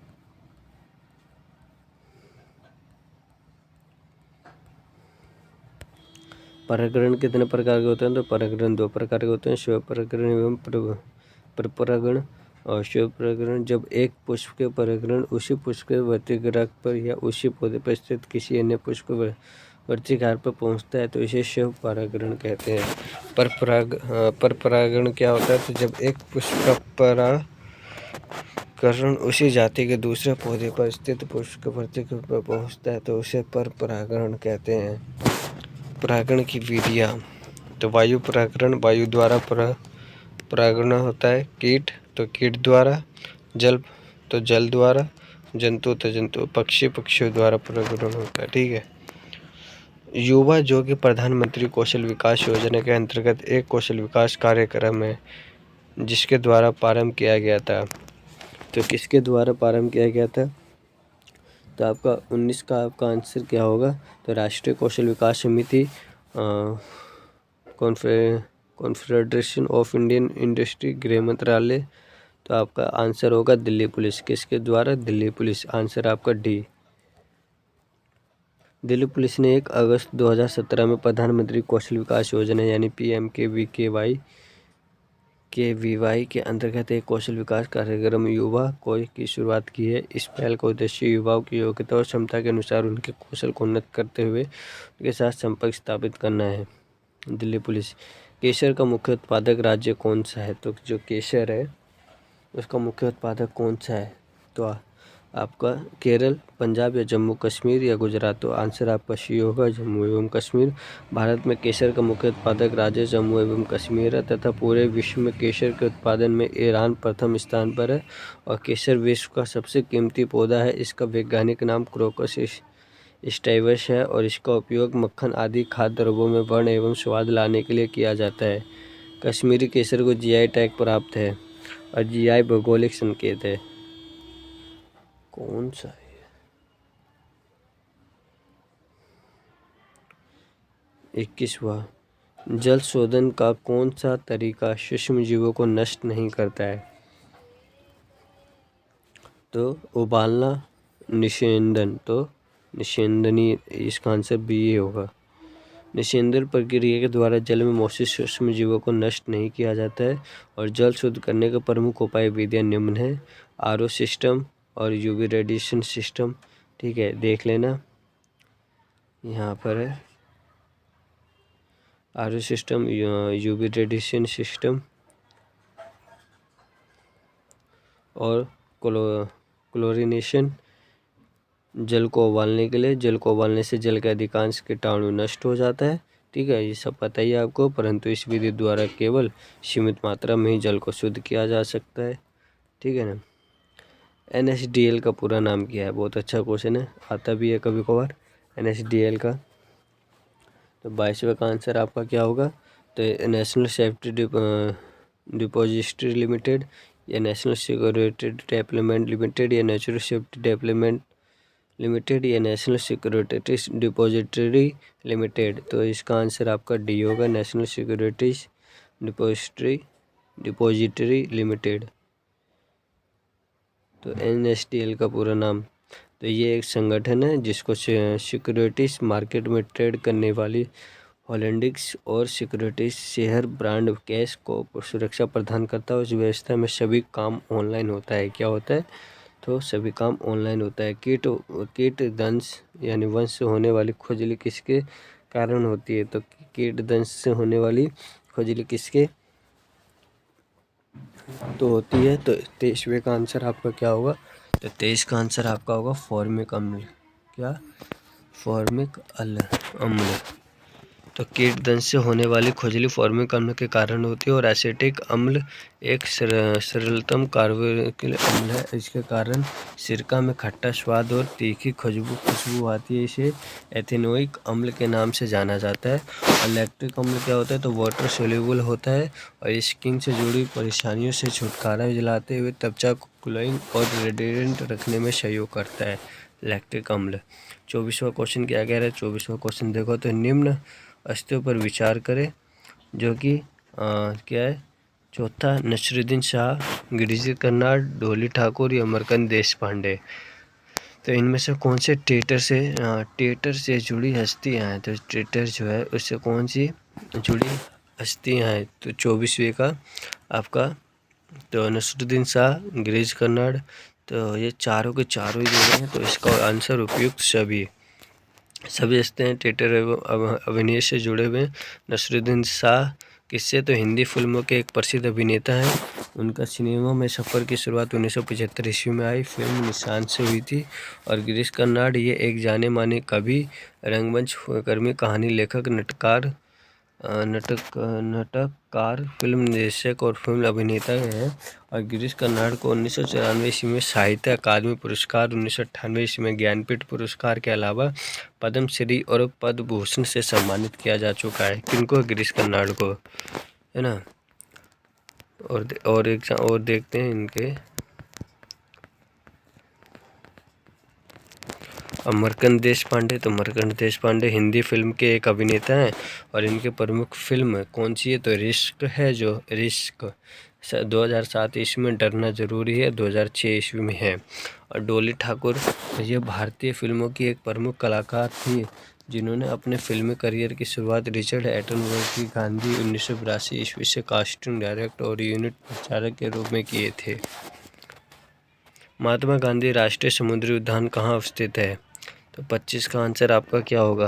परागण कितने प्रकार के होते हैं? तो परागण 2 प्रकार के होते हैं: स्व परागण एवं परपरागण। और स्व परागण जब एक पुष्प के परागण उसी पुष्प के वर्तिकाग्र पर या उसी पौधे पर स्थित किसी अन्य पुष्प के वर्तिकाग्र पर पहुंचता है तो इसे स्व परागण कहते हैं। परपरागण क्या होता है? तो जब एक पुष्प का परागण उसी जाति के दूसरे पौधे पर स्थित पुष्प के वर्तिकाग्र पर पहुंचता है तो उसे परपरागण कहते हैं। परागण की विधियाँ। तो वायु परागण, वायु द्वारा परागण होता है। कीट तो कीट द्वारा, जल तो जल द्वारा, जंतु तो जंतु, पक्षी पक्षियों द्वारा परागण होता है। ठीक है। युवा जो कि प्रधानमंत्री कौशल विकास योजना के अंतर्गत एक कौशल विकास कार्यक्रम है जिसके द्वारा प्रारंभ किया गया था। तो किसके द्वारा प्रारंभ किया गया था? तो आपका 19 का आपका आंसर क्या होगा? तो राष्ट्रीय कौशल विकास समिति, कॉन्फेडरेशन ऑफ इंडियन इंडस्ट्री, गृह मंत्रालय। तो आपका आंसर होगा दिल्ली पुलिस। किसके द्वारा? दिल्ली पुलिस। आंसर आपका डी। दिल्ली पुलिस ने 1 अगस्त 2017 में प्रधानमंत्री कौशल विकास योजना यानी PMKVY के अंतर्गत एक कौशल विकास कार्यक्रम युवा की शुरुआत की है। इस पहल का उद्देश्य युवाओं की योग्यता और क्षमता के अनुसार उनके कौशल को उन्नत करते हुए उनके साथ संपर्क स्थापित करना है। दिल्ली पुलिस। केसर का मुख्य उत्पादक राज्य कौन सा है? तो जो केसर है उसका मुख्य उत्पादक कौन सा है? तो आपका केरल, पंजाब या जम्मू कश्मीर या गुजरात। तो आंसर आपका सी होगा, जम्मू एवं कश्मीर। भारत में केसर का मुख्य उत्पादक राज्य जम्मू एवं कश्मीर है तथा पूरे विश्व में केसर के उत्पादन में ईरान प्रथम स्थान पर है। और केसर विश्व का सबसे कीमती पौधा है। इसका वैज्ञानिक नाम क्रोकस स्टाइवस है और इसका उपयोग मक्खन आदि खाद्य द्रव्यों में वर्ण एवं स्वाद लाने के लिए किया जाता है। कश्मीरी केसर को GI टैग प्राप्त है और GI भौगोलिक संकेत है। कौन सा है? 21वां। जल शोधन का कौन सा तरीका सूक्ष्म जीवों को नष्ट नहीं करता है? तो उबालना, निषेधन। तो निषेधनी, इसका आंसर B होगा। निषेधन प्रक्रिया के द्वारा जल में मौजूद सूक्ष्म जीवों को नष्ट नहीं किया जाता है। और जल शुद्ध करने के प्रमुख उपाय विधियाँ निम्न है: RO सिस्टम और UV रेडिएशन सिस्टम। ठीक है, देख लेना यहाँ पर है RO system, UV radiation system और क्लोरीनेशन। जल को उबालने के लिए, जल को उबालने से जल के अधिकांश कीटाणु नष्ट हो जाता है। ठीक है, ये सब पता ही है आपको, परंतु इस विधि द्वारा केवल सीमित मात्रा में ही जल को शुद्ध किया जा सकता है। ठीक है ना। NaCl का पूरा नाम क्या है? बहुत अच्छा क्वेश्चन है, आता भी है कभी कभार NaCl का। तो 22वें का आंसर आपका क्या होगा? तो नेशनल सेफ्टी डिपॉजिटरी लिमिटेड या नेशनल सिक्योरिटी डेवलपमेंट लिमिटेड या नेचुरल सेफ्टी डेवलपमेंट लिमिटेड या नेशनल सिक्योरिटी डिपॉजिटरी लिमिटेड। तो इसका आंसर आपका डी होगा, national securities depository depository limited, तो NSDL का पूरा नाम। तो ये एक संगठन है जिसको सिक्योरिटीज मार्केट में ट्रेड करने वाली होल्डिंग्स और सिक्योरिटीज शेयर ब्रांड कैश को सुरक्षा प्रदान करता है। उस व्यवस्था में सभी काम ऑनलाइन होता है। क्या होता है? तो सभी काम ऑनलाइन होता है। कीट दंश यानी वंश से होने वाली खुजली किसके कारण होती है? तो कीट दंश से होने वाली खुजली किसके तो होती है? तो 23वें का आंसर आपका क्या होगा? तो 23 का आंसर आपका होगा फॉर्मिक अम्ल। क्या? फॉर्मिक अम्ल। तो कीट दंश से होने वाली खुजली फॉर्मिक अम्ल के कारण होती है। और एसिटिक अम्ल एक सरलतम कार्बोक्सिलिक अम्ल है। इसके कारण सिरका में खट्टा स्वाद और तीखी खुशबू आती है। इसे एथेनोइक अम्ल के नाम से जाना जाता है। और लैक्टिक अम्ल क्या होता है? तो वाटर सोल्यूबल होता है और स्किन से जुड़ी परेशानियों से छुटकारा दिलाते हुए त्वचा को कूलिंग और रेडिएंट रखने में सहयोग करता है लैक्टिक अम्ल। 24वां क्वेश्चन क्या कह रहा है? 24वां क्वेश्चन देखो तो निम्न अस्तियों पर विचार करें, जो कि क्या है? चौथा नसरुद्दीन शाह, गिरिजी कर्नाड, डोली ठाकुर या मर्कंड देशपांडे। तो इनमें से कौन से टेटर से जुड़ी हस्तियाँ हैं? तो टेटर जो है उससे कौन सी जुड़ी हस्तियाँ हैं? तो 24वें का आपका तो नसरुद्दीन शाह, गिरिज कर्नाड, तो ये चारों के चारों ही जुड़े हैं। तो इसका आंसर उपयुक्त सभी हस्ते हैं टेटर एवं अभिनय से जुड़े हुए। नसरुद्दीन शाह किससे? तो हिंदी फिल्मों के एक प्रसिद्ध अभिनेता हैं। उनका सिनेमा में सफ़र की शुरुआत 1975 ईस्वी में आई फिल्म निशान से हुई थी। और गिरीश कर्नाड ये एक जाने माने कवि, रंगमंच कर्मी, कहानी लेखक, नाटककार, फिल्म निर्देशक और फिल्म अभिनेता हैं। और गिरीश कर्नाड को 1994 ईस्वी में साहित्य अकादमी पुरस्कार, 1998 ईस्वी में ज्ञानपीठ पुरस्कार के अलावा पद्म श्री और पद्म भूषण से सम्मानित किया जा चुका है। किनको? गिरीश कर्नाड को, है ना। और देखते हैं इनके। अब मर्कंड देशपांडे, तो मर्कंड देशपांडे हिंदी फिल्म के एक अभिनेता हैं और इनके प्रमुख फिल्म कौन सी है? तो रिस्क है। जो रिस्क 2007 ईस्वी में, डरना ज़रूरी है 2006 ईस्वी में है। और डोली ठाकुर ये भारतीय फिल्मों की एक प्रमुख कलाकार थी जिन्होंने अपने फिल्मी करियर की शुरुआत रिचर्ड एटनबर्ग की गांधी 1982 ईस्वी से कास्टिंग डायरेक्टर और यूनिट प्रचारक के रूप में किए थे। महात्मा गांधी राष्ट्रीय समुद्री उद्यान कहाँ स्थित है? तो 25 का आंसर आपका क्या होगा?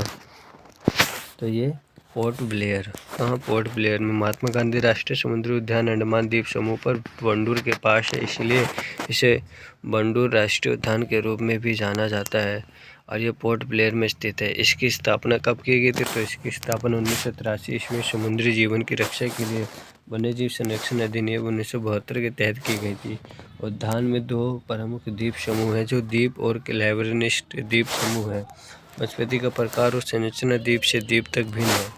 तो ये पोर्ट ब्लेयर। कहाँ? पोर्ट ब्लेयर में महात्मा गांधी राष्ट्रीय समुद्री उद्यान अंडमान द्वीप समूह पर बंडूर के पास है, इसलिए इसे बंडूर राष्ट्रीय उद्यान के रूप में भी जाना जाता है। और ये पोर्ट ब्लेयर में स्थित है। इसकी स्थापना कब की गई थी? तो इसकी स्थापना 1983 ईस्वी में समुद्री जीवन की रक्षा के लिए वन्यजीव संरक्षण अधिनियम 1972 के तहत की गई थी। उद्यान में 2 प्रमुख द्वीप समूह हैं, जो द्वीप और लेबरेनिस्ट द्वीप समूह है। वनस्पति का प्रकार और संरचना द्वीप से द्वीप तक भिन्न है।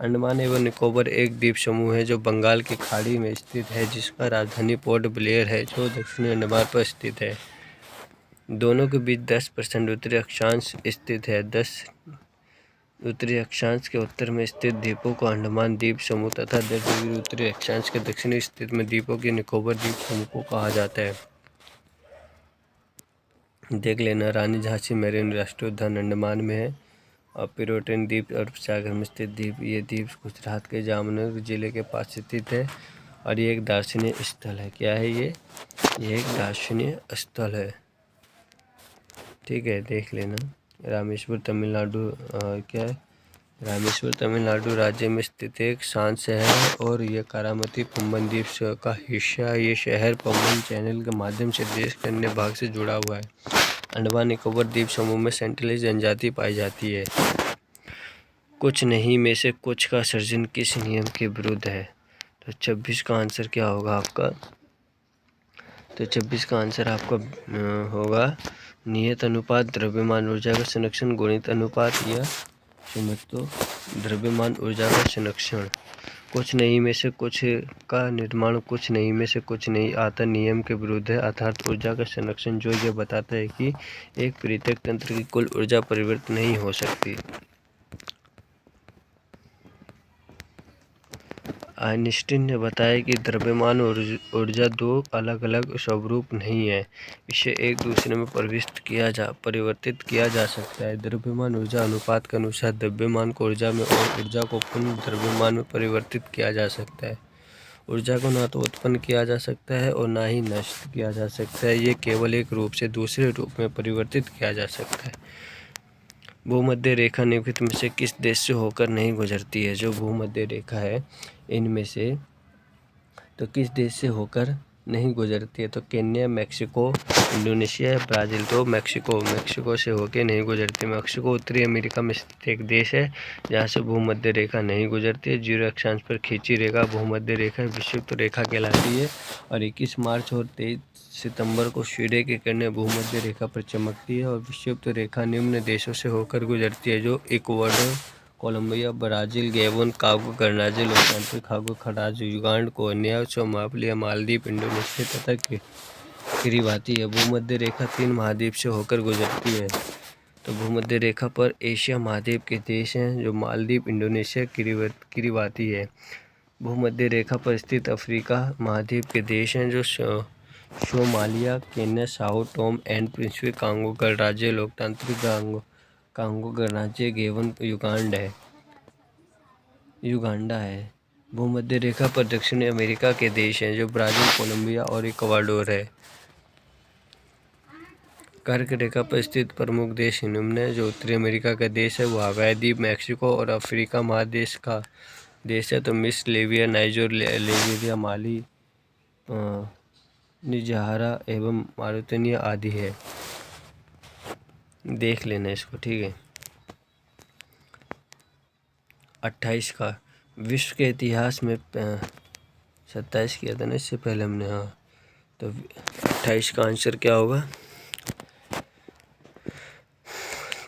अंडमान एवं निकोबार एक द्वीप समूह है जो बंगाल की खाड़ी में स्थित है, जिसका राजधानी पोर्ट ब्लेयर है, जो दक्षिणी अंडमान पर स्थित है। दोनों के बीच 10% उत्तरी अक्षांश स्थित है। 10 उत्तरी अक्षांश के उत्तर में स्थित द्वीपों को अंडमान द्वीप समूह तथा 10 डिग्री उत्तरी अक्षांश के दक्षिणी स्थित में द्वीपों के निकोबार द्वीप समूह को कहा जाता है। देख लेना, रानी झांसी मैरीन राष्ट्रीय उद्यान अंडमान में है। और पिरोटन द्वीप अरब सागर में स्थित द्वीप, ये द्वीप गुजरात के जामनगर जिले के पास स्थित है। और ये एक दार्शनिक स्थल है। क्या है ये? एक दार्शनिक स्थल है। ठीक है, देख लेना। रामेश्वर तमिलनाडु क्या है? रामेश्वर तमिलनाडु राज्य में स्थित एक शांत शहर है और यह कारामती पम्बन द्वीप का हिस्सा है। ये शहर पम्बन चैनल के माध्यम से देश के अन्य भाग से जुड़ा हुआ है। अंडमान निकोबार द्वीप समूह में सेंटिनलीज जनजाति पाई जाती है। कुछ नहीं में से कुछ का सर्जन किस नियम के विरुद्ध है? तो 26 का आंसर क्या होगा आपका? तो 26 का आंसर आपका होगा नियत अनुपात, द्रव्यमान ऊर्जा का संरक्षण, गुणित अनुपात या समझो द्रव्यमान ऊर्जा का संरक्षण। कुछ नहीं में से कुछ का निर्माण कुछ नहीं में से कुछ नहीं आता नियम के विरुद्ध है, अर्थात ऊर्जा का संरक्षण जो ये बताता है कि एक पृथक तंत्र की कुल ऊर्जा परिवर्तित नहीं हो सकती। आइंस्टीन ने बताया कि द्रव्यमान और ऊर्जा दो अलग अलग स्वरूप नहीं है, इसे एक दूसरे में परिवर्तित किया जा सकता है। द्रव्यमान ऊर्जा अनुपात के अनुसार द्रव्यमान को ऊर्जा में और ऊर्जा को पुनः द्रव्यमान में परिवर्तित किया जा सकता है। ऊर्जा को ना तो उत्पन्न किया जा सकता है और ना ही नष्ट किया जा सकता है, ये केवल एक रूप से दूसरे रूप में परिवर्तित किया जा सकता है। भूमध्य रेखा निम्नलिखित में से किस देश से होकर नहीं गुजरती है? जो भूमध्य रेखा है इनमें से तो किस देश से होकर नहीं गुजरती है? तो केन्या, मैक्सिको, इंडोनेशिया, ब्राज़ील। तो मैक्सिको से होकर नहीं गुजरती। मैक्सिको उत्तरी अमेरिका में स्थित एक देश है जहाँ से भूमध्य रेखा नहीं गुजरती है। 0 अक्षांश पर खींची रेखा भूमध्य रेखा विषुवत रेखा कहलाती है और 21 मार्च और 23 सितंबर को सूर्य की किरणें भूमध्य रेखा पर चमकती है और विषुवत रेखा निम्न देशों से होकर गुजरती है, जो Ecuador, Colombia, Brazil, Gabon, Congo, गणराज्य, लोकतांत्रिक खांगो गणराज्य, Uganda, Kenya, Somalia, Maldives, Indonesia तथा किरिबाती है। भूमध्य रेखा 3 महाद्वीप से होकर गुजरती है। तो भूमध्य रेखा पर एशिया महाद्वीप के देश हैं जो मालदीव, इंडोनेशिया, किरिबाती है। भूमध्य रेखा पर स्थित अफ्रीका महाद्वीप के देश हैं जो Somalia, Kenya, Sao Tomé and Principe, Congo गणराज्य, लोकतांत्रिक कांगो गणराज्य, गैबोन, युगांडा है। भूमध्य रेखा पर दक्षिणी अमेरिका के देश हैं जो ब्राज़ील, कोलंबिया और इक्वाडोर है। कर्क रेखा पर स्थित प्रमुख देश निम्न है। जो उत्तरी अमेरिका का देश है वो हवाई द्वीप, मैक्सिको और अफ्रीका महादेश का देश है तो मिस्र, लीबिया, नाइजर, लिबिया, माली, निजहारा एवं माउरीतानिया आदि है। देख लेना इसको, ठीक है। 28 का विश्व के इतिहास में 27 किया था ना इससे पहले हमने, हाँ। तो 28 का आंसर क्या होगा?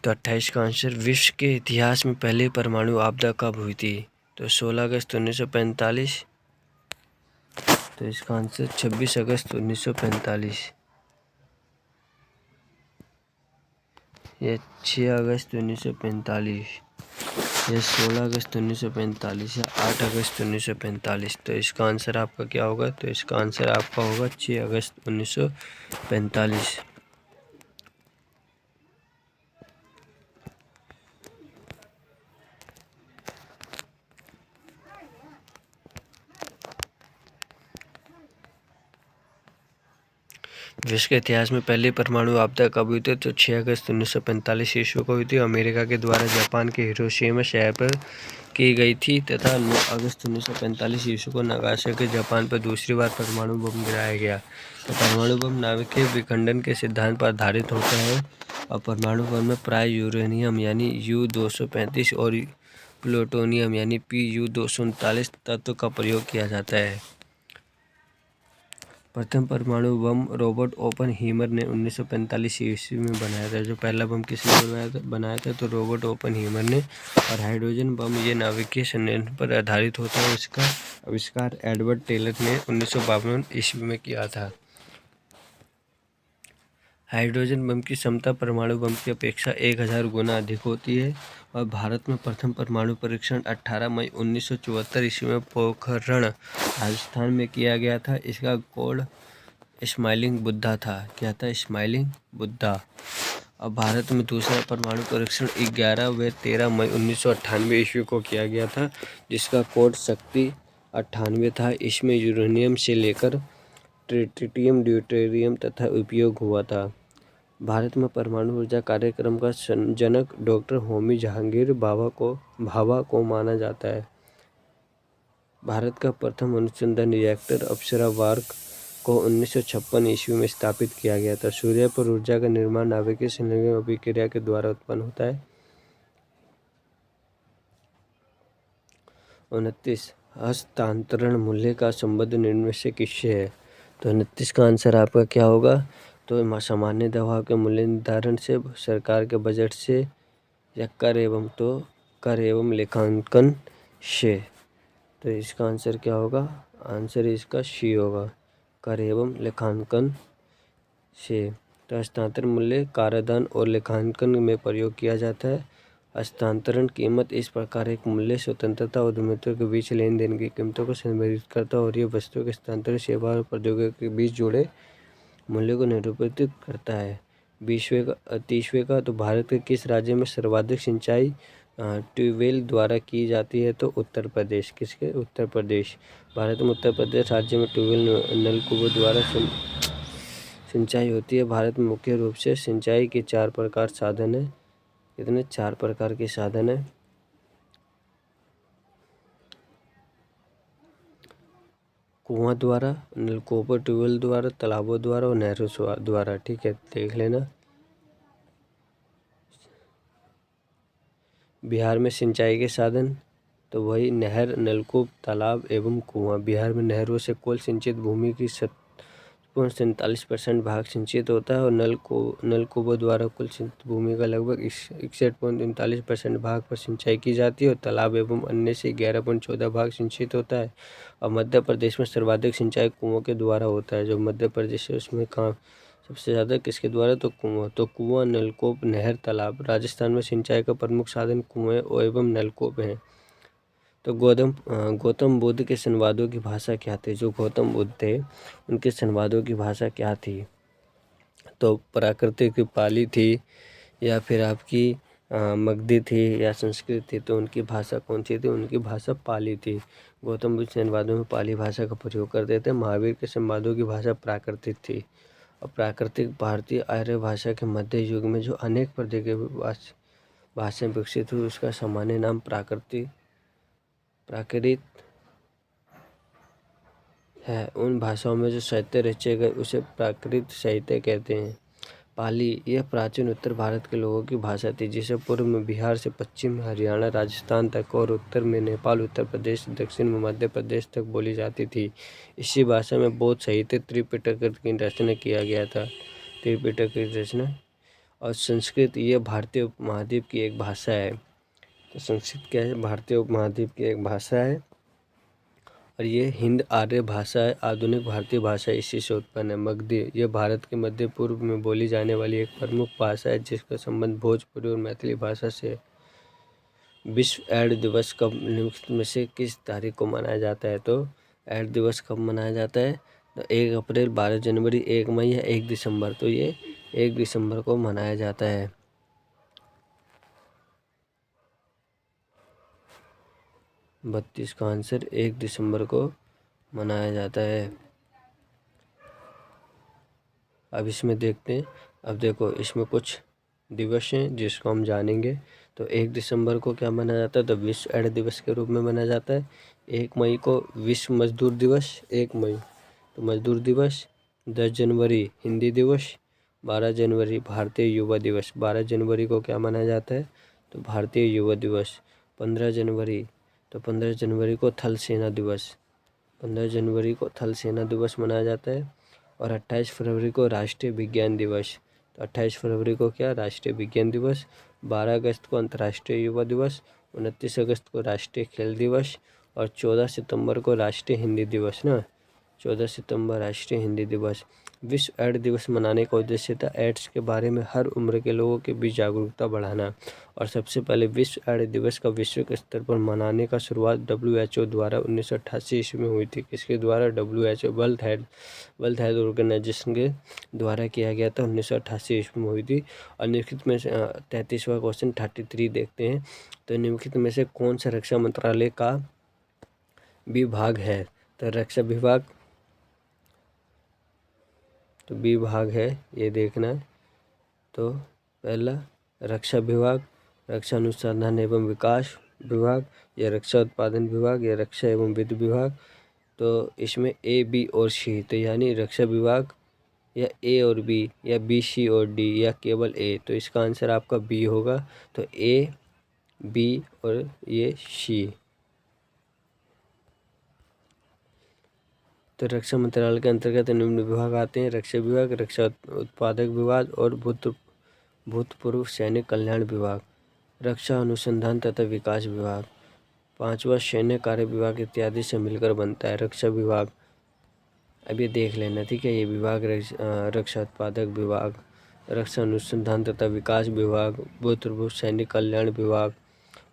तो 28 का आंसर विश्व के इतिहास में पहली परमाणु आपदा कब हुई थी? तो 16 अगस्त 1945। तो इसका आंसर 26 अगस्त 1945 या 6 अगस्त 1945 या 16 अगस्त 1945 या 8 अगस्त 1945। तो इसका आंसर आपका क्या होगा? तो इसका आंसर आपका होगा 6 अगस्त 1945। विश्व के इतिहास में पहली परमाणु आपदा कब हुई थी? तो 6 अगस्त 1945 ईस्वी को हुई थी। अमेरिका के द्वारा जापान के हिरोशिमा शहर पर की गई थी तथा 9 अगस्त 1945 ईस्वी को नागासाकी जापान पर दूसरी बार परमाणु बम गिराया गया। तो परमाणु बम नाभिकीय विखंडन के सिद्धांत पर आधारित होता है और परमाणु बम में प्राय यूरेनियम यानी U-235 और प्लूटोनियम यानी Pu-239 तत्व का प्रयोग किया जाता है। प्रथम परमाणु बम रॉबर्ट ओपनहीमर ने 1945 ईस्वी में बनाया था। जो पहला बम किसने बनाया था? तो रॉबर्ट ओपनहीमर ने। और हाइड्रोजन बम ये नाभिकीय संयंत्र पर आधारित होता है। इसका आविष्कार एडवर्ड टेलर ने 1952 ईस्वी में किया था। हाइड्रोजन बम की क्षमता परमाणु बम की अपेक्षा 1000 गुना अधिक होती है और भारत में प्रथम परमाणु परीक्षण 18 मई 1974 ईस्वी में पोखरण राजस्थान में किया गया था। इसका कोड स्माइलिंग बुद्धा था। क्या था? स्माइलिंग बुद्धा। अब भारत में दूसरा परमाणु परीक्षण 11 व 13 मई 1998 ईस्वी को किया गया था जिसका कोड शक्ति 98 था। इसमें यूरेनियम से लेकर ट्रिटियम, ड्यूटेरियम तथा उपयोग हुआ था। भारत में परमाणु ऊर्जा कार्यक्रम का जनक डॉक्टर होमी जहांगीर भाभा को माना जाता है। भारत का प्रथम अनुसंधान रिएक्टर अप्सरा वार्क को 1956 ईस्वी में स्थापित किया गया था। सूर्य पर ऊर्जा का निर्माण नाभिकीय संलयन अभिक्रिया के द्वारा उत्पन्न होता है। 29 हस्तांतरण मूल्य का संबंध निम्न में से किससे है? तो 29 का आंसर आपका क्या होगा? तो सामान्य दबाव के मूल्य निर्धारण से, सरकार के बजट से या कर एवं लेखांकन से। तो इसका आंसर क्या होगा? आंसर इसका सी होगा, कर एवं लेखांकन से। तो हस्तांतरण मूल्य कराधान और लेखांकन में प्रयोग किया जाता है हस्तांतरण कीमत इस प्रकार एक मूल्य स्वतंत्रता उद्यमियों के बीच लेन देन की कीमतों को संदर्भित करता है और ये वस्तुओं के हस्तांतरण, सेवा और प्रौद्योगिकी के बीच जुड़े मूल्य को निरूपित करता है। 30वें का तो भारत के किस राज्य में सर्वाधिक सिंचाई ट्यूबवेल द्वारा की जाती है? तो उत्तर प्रदेश। किसके? उत्तर प्रदेश। भारत में उत्तर प्रदेश राज्य में ट्यूबवेल नलकूपों द्वारा सिंचाई होती है। भारत में मुख्य रूप से सिंचाई के 4 प्रकार साधन है। कितने? 4 प्रकार के साधन है। कुआं द्वारा, नलकूपों, ट्यूबवेल द्वारा, तालाबों द्वारा और नहरों द्वारा। ठीक है, देख लेना। बिहार में सिंचाई के साधन तो वही नहर, नलकूप, तालाब एवं कुआं। बिहार में नहरों से कुल सिंचित भूमि की 47% भाग सिंचित होता है और नलकूपों द्वारा कुल सिंचित भूमि का लगभग 61.39% भाग पर सिंचाई की जाती है और तालाब एवं अन्य से 11.14 भाग सिंचित होता है। और मध्य प्रदेश में सर्वाधिक सिंचाई कुओं के द्वारा होता है। जो मध्य प्रदेश है उसमें कहाँ सबसे ज़्यादा किसके द्वारा? तो कुआं। तो कुआं, नलकूप, नहर, तालाब। राजस्थान में सिंचाई का प्रमुख साधन कुएं एवं नलकूप हैं। तो गौतम बुद्ध के संवादों की भाषा क्या थी? जो गौतम बुद्ध थे उनके संवादों की भाषा क्या थी? तो प्राकृतिक पाली थी या फिर आपकी मगधी थी या संस्कृत थी? तो उनकी भाषा कौन सी थी? उनकी भाषा पाली थी। गौतम बुद्ध संवादों में पाली भाषा का प्रयोग करते थे। महावीर के संवादों की भाषा प्राकृतिक थी। और प्राकृतिक भारतीय आर्य भाषा के मध्य युग में जो अनेक प्रकार के भाषाएं विकसित हुई उसका सामान्य नाम प्राकृत है। उन भाषाओं में जो साहित्य रचे गए उसे प्राकृत साहित्य कहते हैं। पाली यह प्राचीन उत्तर भारत के लोगों की भाषा थी जिसे पूर्व में बिहार से पश्चिम में हरियाणा, राजस्थान तक और उत्तर में नेपाल, उत्तर प्रदेश, दक्षिण में मध्य प्रदेश तक बोली जाती थी। इसी भाषा में बौद्ध साहित्य त्रिपिटक की रचना किया गया था। त्रिपिटक की रचना। और संस्कृत यह भारतीय उपमहाद्वीप की एक भाषा है। तो संस्कृत क्या है? भारतीय उपमहाद्वीप की एक भाषा है और ये हिंद आर्य भाषा है। आधुनिक भारतीय भाषा इसी से उत्पन्न है। मगधी यह भारत के मध्य पूर्व में बोली जाने वाली एक प्रमुख भाषा है जिसका संबंध भोजपुरी और मैथिली भाषा से है। विश्व एड्स दिवस कब निम्नलिखित में से किस तारीख को मनाया जाता है? तो एड्स दिवस कब मनाया जाता है? तो 1 अप्रैल, 12 जनवरी, 1 मई या 1 दिसंबर। तो ये 1 दिसंबर को मनाया जाता है। 32 का आंसर 1 दिसंबर को मनाया जाता है। अब इसमें देखते हैं। अब देखो इसमें कुछ दिवस हैं जिसको हम जानेंगे। तो 1 दिसंबर को क्या मनाया जाता है? तो विश्व एड्स दिवस के रूप में मनाया जाता है। 1 मई को विश्व मजदूर दिवस, 1 मई तो मजदूर दिवस। 10 जनवरी हिंदी दिवस। 12 जनवरी भारतीय युवा दिवस। 12 जनवरी को क्या मनाया जाता है? तो भारतीय युवा दिवस। 15 जनवरी तो 15 जनवरी को थल सेना दिवस। 15 जनवरी को थल सेना दिवस मनाया जाता है। और 28 फरवरी को राष्ट्रीय विज्ञान दिवस। तो 28 फरवरी को क्या? राष्ट्रीय विज्ञान दिवस। 12 अगस्त को अंतर्राष्ट्रीय युवा दिवस। 29 अगस्त को राष्ट्रीय खेल दिवस। और 14 सितंबर को राष्ट्रीय हिंदी दिवस ना। 14 सितंबर राष्ट्रीय हिंदी दिवस। विश्व एड्स दिवस मनाने का उद्देश्य था एड्स के बारे में हर उम्र के लोगों के बीच जागरूकता बढ़ाना। और सबसे पहले विश्व एड्स दिवस का वैश्विक स्तर पर मनाने का शुरुआत WHO द्वारा 1988 ईस्वी में हुई थी। किसके द्वारा? WHO वर्ल्ड हेल्थ ऑर्गेनाइजेशन के द्वारा किया गया था। 1988 ईस्वी में हुई थी। और निम्नलिखित में से 33वां क्वेश्चन 33 देखते हैं। तो निम्नलिखित में से कौन सा रक्षा मंत्रालय का विभाग है? तो रक्षा विभाग तो विभाग है, ये देखना है। तो पहला रक्षा विभाग, रक्षा अनुसंधान एवं विकास विभाग, या रक्षा उत्पादन विभाग, या रक्षा एवं वित्त विभाग। तो इसमें A, B और C, तो यानी रक्षा विभाग या A और B या B, C और D या केवल A। तो इसका आंसर आपका B होगा। तो A, B और ये C। तो रक्षा मंत्रालय के अंतर्गत निम्न विभाग आते हैं: रक्षा विभाग, रक्षा उत्पादक विभाग और भूतपूर्व सैनिक कल्याण विभाग, रक्षा अनुसंधान तथा विकास विभाग, 5वां सैन्य कार्य विभाग इत्यादि से मिलकर बनता है रक्षा विभाग। अब ये देख लेना, ठीक है। ये विभाग रक्षा उत्पादक विभाग, रक्षा अनुसंधान तथा विकास विभाग, भूतपूर्व सैनिक कल्याण विभाग।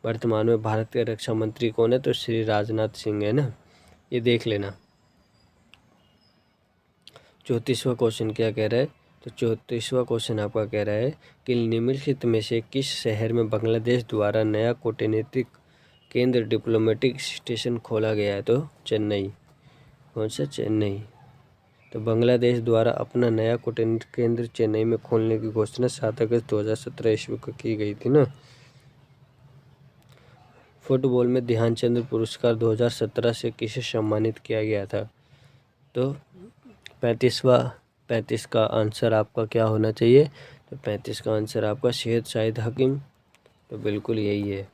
वर्तमान में भारत के रक्षा मंत्री कौन है? तो श्री राजनाथ सिंह है ना, ये देख लेना। 34वां क्वेश्चन क्या कह रहा है? तो 34वां क्वेश्चन आपका कह रहा है कि निम्नलिखित में से किस शहर में बांग्लादेश द्वारा नया कूटनीतिक केंद्र डिप्लोमेटिक स्टेशन खोला गया है? तो चेन्नई। कौन सा? चेन्नई। तो बांग्लादेश द्वारा अपना नया कूटनीतिक केंद्र चेन्नई में खोलने की घोषणा 7 अगस्त 2017 ईस्वी को की गई थी ना। फुटबॉल में ध्यानचंद पुरस्कार 2017 से किसे सम्मानित किया गया था? तो 35 का आंसर आपका क्या होना चाहिए? तो 35 का आंसर आपका सैयद शाहिद हकीम। तो बिल्कुल यही है।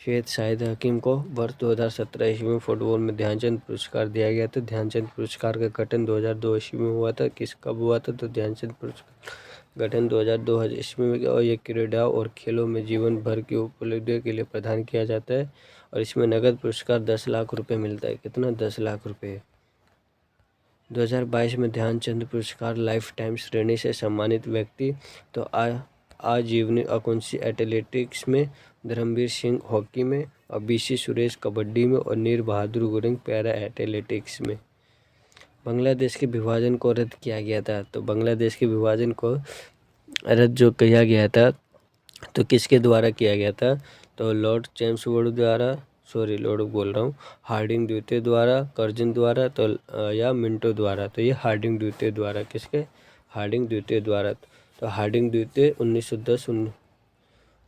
सैयद शाहिद हकीम को वर्ष 2017 ईस्वी में फुटबॉल में ध्यानचंद पुरस्कार दिया गया था। ध्यानचंद पुरस्कार का गठन 2002 ईस्वी में हुआ था। कब हुआ था? तो ध्यानचंद पुरस्कार गठन 2002 ईस्वी में, और ये क्रीड़ा और खेलों में जीवन भर की उपलब्धियों के लिए प्रदान किया जाता है। और इसमें नगद पुरस्कार 10 लाख रुपये मिलता है। कितना? 10 लाख रुपये। 2022 में ध्यानचंद पुरस्कार लाइफ टाइम श्रेणी से सम्मानित व्यक्ति तो आजीवनी अकुंसी एथलेटिक्स में, धर्मवीर सिंह हॉकी में, और बीसी सुरेश कबड्डी में, और नीर बहादुर गुरंग पैरा एथलेटिक्स में। बांग्लादेश के विभाजन को रद्द किया गया था। तो बांग्लादेश के विभाजन को रद्द जो किया गया था तो किसके द्वारा किया गया था? तो लॉर्ड चैम्सफोर्ड द्वारा, लॉर्ड बोल रहा हूँ, हार्डिंग द्वितीय द्वारा, कर्जन द्वारा, तो या मिंटो द्वारा। तो ये हार्डिंग द्वितीय द्वारा। किसके? हार्डिंग द्वितीय द्वारा। तो हार्डिंग द्वितीय 1910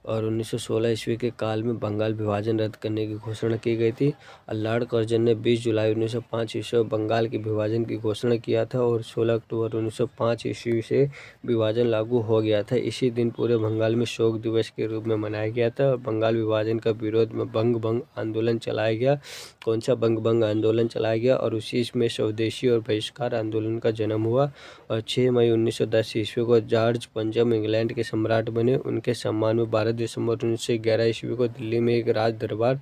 और 1916 ईस्वी के काल में बंगाल विभाजन रद्द करने की घोषणा की गई थी। लॉर्ड कर्जन ने 20 जुलाई 1905 ईस्वी में बंगाल के विभाजन की घोषणा किया था और 16 अक्टूबर 1905 ईस्वी से विभाजन लागू हो गया था। इसी दिन पूरे बंगाल में शोक दिवस के रूप में मनाया गया था। बंगाल विभाजन का विरोध में बंग आंदोलन चलाया गया। कौन सा? बंग आंदोलन चलाया गया, और उसी में स्वदेशी और बहिष्कार आंदोलन का जन्म हुआ। और 6 मई 1910 ईस्वी को जॉर्ज पंचम इंग्लैंड के सम्राट बने। उनके सम्मान में 12 दिसंबर 1911 ईस्वी को दिल्ली में एक राज दरबार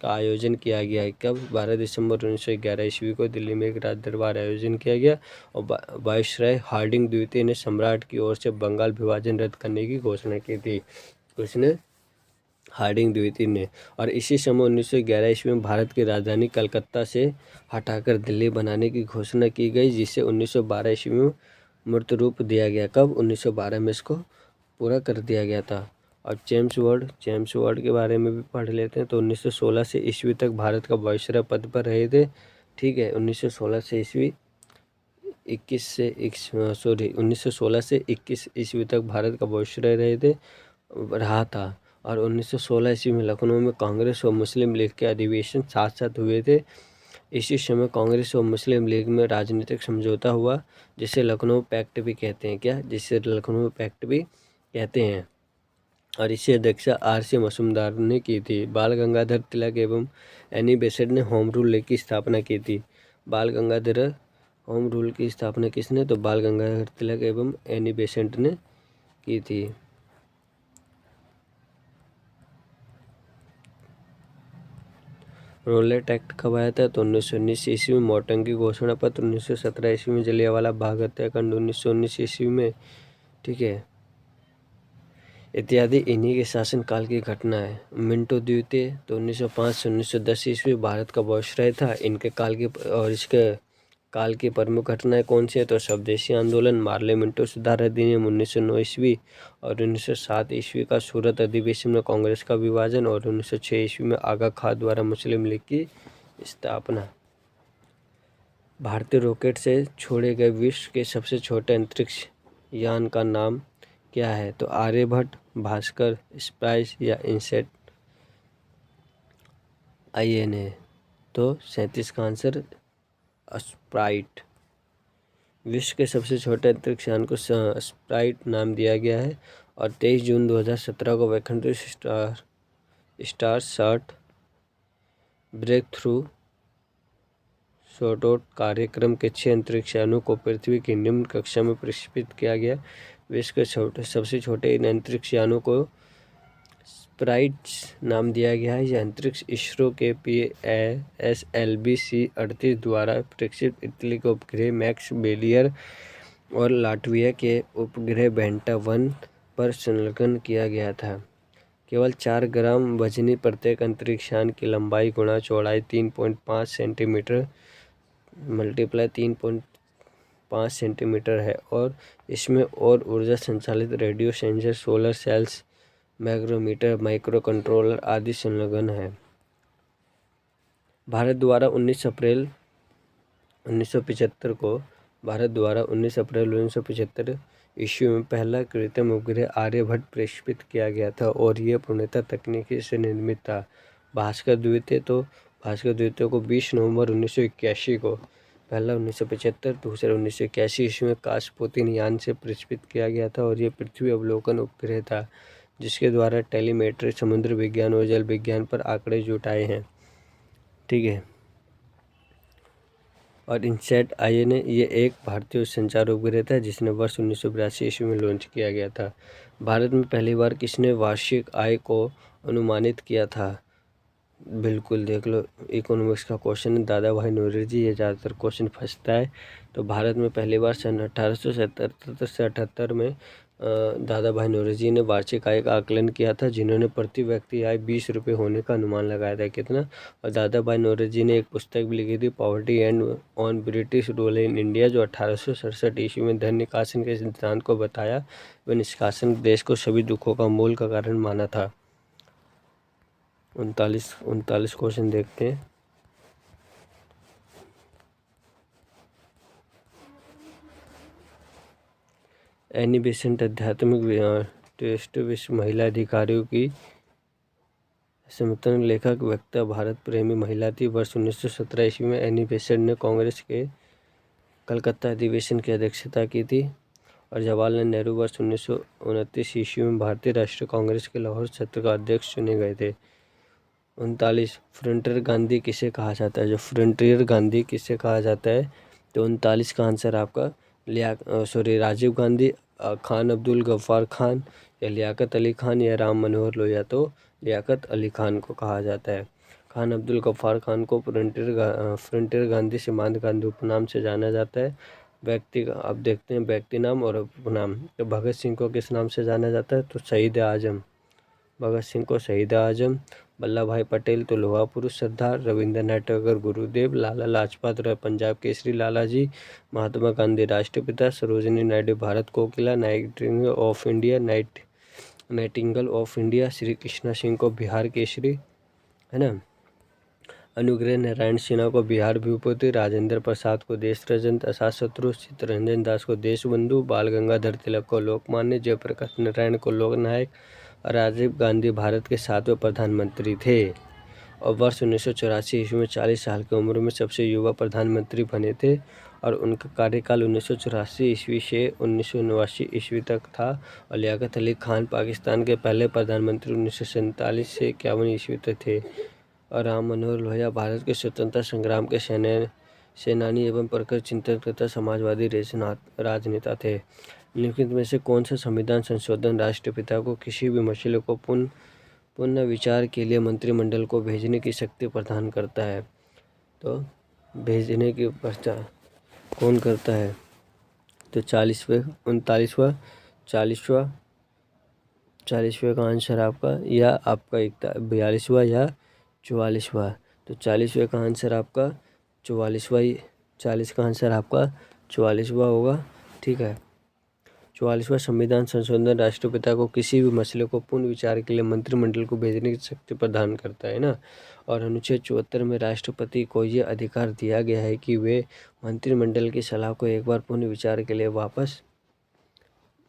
का आयोजन किया गया है। कब? 12 दिसंबर 1911 ईस्वी को दिल्ली में एक राज दरबार आयोजन किया गया, और वायसराय हार्डिंग द्वितीय ने सम्राट की ओर से बंगाल विभाजन रद्द करने की घोषणा की थी। उसने हार्डिंग द्वितीय ने। और इसी समय 1911 ईस्वी में भारत की राजधानी कलकत्ता से हटाकर दिल्ली बनाने की घोषणा की गई, जिसे 1912 ईस्वी में मूर्त रूप दिया गया। कब? 1912 में इसको पूरा कर दिया गया था। और जेम्स वर्ड के बारे में भी पढ़ लेते हैं। तो 1916 से ईस्वी तक भारत का वायसराय पद पर रहे थे। ठीक है, 1916 से 21 ईस्वी तक भारत का वायसराय रहा था। और 1916 ईस्वी में लखनऊ में कांग्रेस और मुस्लिम लीग के अधिवेशन साथ साथ हुए थे। इसी समय कांग्रेस और मुस्लिम लीग में राजनीतिक समझौता हुआ, जिसे लखनऊ पैक्ट भी कहते हैं। क्या? जिसे लखनऊ पैक्ट भी कहते हैं। और इसी अध्यक्षता R.C. मजूमदार ने की थी। बाल गंगाधर तिलक एवं एनी बेसेंट ने होम रूल लीग की स्थापना की थी। बाल गंगाधर होम रूल की स्थापना किसने? तो बाल गंगाधर तिलक एवं एनी बेसेंट ने की थी। रोलेट एक्ट कब आया था? तो 1919 ईस्वी में। मौटंकी घोषणा पत्र 1917 ईस्वी में। जलियांवाला बाग हत्याकांड 1919 ईस्वी में। ठीक है, इत्यादि इन्हीं के शासनकाल की घटना है। मिंटो द्वितीय तो 1905 से 1910 ईस्वी भारत का वायसराय था। इनके काल की और इसके काल की प्रमुख घटनाएं कौन सी है? तो स्वदेशी आंदोलन, मार्ले मिंटो सुधार अधिनियम 1909 ईस्वी, और 1907 ईस्वी का सूरत अधिवेशन में कांग्रेस का विभाजन, और 1906 ईस्वी में आगा खां द्वारा मुस्लिम लीग की स्थापना। भारतीय रॉकेट से छोड़े गए विश्व के सबसे छोटे अंतरिक्ष यान का नाम क्या है? तो आर्यभट्ट, भास्कर, स्प्राइस या इनसेट INA। तो 37 का आंसर स्प्राइट। विश्व के सबसे छोटे अंतरिक्ष यान को स्प्राइट नाम दिया गया है। और 23 जून 2017 को वैकुंठ स्टारसैट ब्रेक थ्रू शॉर्ट कार्यक्रम के 6 अंतरिक्ष यानों को पृथ्वी की निम्न कक्षा में प्रक्षेपित किया गया। विश्व के सबसे छोटे इन अंतरिक्ष यानों को स्प्राइट्स नाम दिया गया है। यह अंतरिक्ष इसरो के PSLV C-38 द्वारा प्रक्षेपित इटली के उपग्रह मैक्स बेलियर और लाटविया के उपग्रह बेंटा 1 पर संलग्न किया गया था। केवल 4 ग्राम वजनी प्रत्येक अंतरिक्ष यान की लंबाई गुणा चौड़ाई 3.5 सेंटीमीटर मल्टीप्लाई 3.5 सेंटीमीटर है और इसमें और ऊर्जा संचालित radio sensor, solar cells, magnetometer, micro controller आदि संलग्न है। भारत द्वारा 19 अप्रैल 1975 ईस्वी में पहला कृत्रिम उपग्रह आर्यभट्ट प्रक्षेपित किया गया था और यह पूर्णतः तकनीकी से निर्मित था। भास्कर द्वितीय को 20 नवंबर 1981 को, पहला 1975, दूसरा 1981 ईस्वी में काशपुतिन यान से प्रक्षेपित किया गया था और यह पृथ्वी अवलोकन उपग्रह था जिसके द्वारा टेलीमेट्री, समुद्र विज्ञान और जल विज्ञान पर आंकड़े जुटाए हैं। ठीक है। और इनसैट IN ये एक भारतीय संचार उपग्रह था जिसने वर्ष 1982 ईस्वी में लॉन्च किया गया था। भारत में पहली बार किसने वार्षिक आय को अनुमानित किया था? बिल्कुल देख लो, इकोनॉमिक्स का क्वेश्चन है, दादा भाई नौरोजी। ये ज़्यादातर क्वेश्चन फंसता है। तो भारत में पहली बार सन 1877 से 78 में दादा भाई नौरोजी ने वार्षिक आय का आकलन किया था, जिन्होंने प्रति व्यक्ति आय 20 रुपये होने का अनुमान लगाया था। कितना? और दादा भाई नौरोजी ने एक पुस्तक भी लिखी थी, poverty and on British rule in India, जो 1867 ईस्वी में धन निष्कासन के सिद्धांत को बताया। वह निष्कासन देश को सभी दुखों का मूल का कारण माना था। 39 क्वेश्चन देखते हैं। एनी बेसेंट आध्यात्मिक टेस्ट विश्व महिला अधिकारियों की समर्थन लेखक, वक्ता, भारत प्रेमी महिला थी। वर्ष 1917 ईस्वी में एनी बेसेंट ने कांग्रेस के कलकत्ता अधिवेशन की अध्यक्षता की थी। और जवाहरलाल नेहरू वर्ष 1929 ईस्वी में भारतीय राष्ट्रीय कांग्रेस के लाहौर सत्र का अध्यक्ष चुने गए थे। 39 फ्रंटियर गांधी किसे कहा जाता है? जो फ्रंटियर गांधी किसे कहा जाता है? तो 39 का आंसर आपका राजीव गांधी, खान अब्दुल गफ्फार खान, या लियाकत अली खान, या राम मनोहर लोहिया। तो लियाकत अली खान को कहा जाता है। खान अब्दुल गफ्फार खान को फ्रंटियर गांधी, सीमांत गांधी उपनाम से जाना जाता है। व्यक्ति अब देखते हैं व्यक्ति नाम और उपनाम। तो भगत सिंह को किस नाम से जाना जाता है? तो शहीद आजम। भगत सिंह को शहीद आजम, वल्लभ भाई पटेल तो लोहा पुरुष सरदार, रविंद्रनाथ टैगोर गुरुदेव, लाला लाजपत राय पंजाब केसरी लाला जी, महात्मा गांधी राष्ट्रपिता, Sarojini Naidu Bharat Kokila, nightingale of India, Shri Krishna Sinha को बिहार केसरी, है ना, अनुग्रह नारायण सिन्हा को बिहार भूपति, राजेंद्र प्रसाद को देश रजन, अशाशत्रु चित्तरंजन दास को देशबंधु, बाल गंगाधर तिलक को लोकमान्य, जयप्रकाश नारायण को लोकनायक, राजीव गांधी भारत के 7वें प्रधानमंत्री थे। और वर्ष 1984 ईस्वी में 40 साल की उम्र में सबसे युवा प्रधानमंत्री बने थे और उनका कार्यकाल 1984 ईस्वी से 1989 ईस्वी तक था। और लियाकत अली खान पाकिस्तान के पहले प्रधानमंत्री 1947 से 51 ईस्वी तक थे। और राम मनोहर लोहिया भारत के स्वतंत्रता संग्राम के सेनानी एवं प्रखर चिंतनकर्ता समाजवादी राजनेता थे। निम्नलिखित में से कौन सा संविधान संशोधन राष्ट्रपिता को किसी भी मसले को पुनः विचार के लिए मंत्रिमंडल को भेजने की शक्ति प्रदान करता है? तो भेजने की प्रस्ताव कौन करता है? तो 39वां 40वां का आंसर आपका, या आपका 42वां या 44वां? तो 40वें का आंसर आपका 44वां, 40 का आंसर आपका 44वां होगा। ठीक है। 44वां संविधान संशोधन राष्ट्रपिता को किसी भी मसले को पुनः विचार के लिए मंत्रिमंडल को भेजने की शक्ति प्रदान करता है ना। और अनुच्छेद 74 में राष्ट्रपति को यह अधिकार दिया गया है कि वे मंत्रिमंडल की सलाह को एक बार पुनः विचार के लिए वापस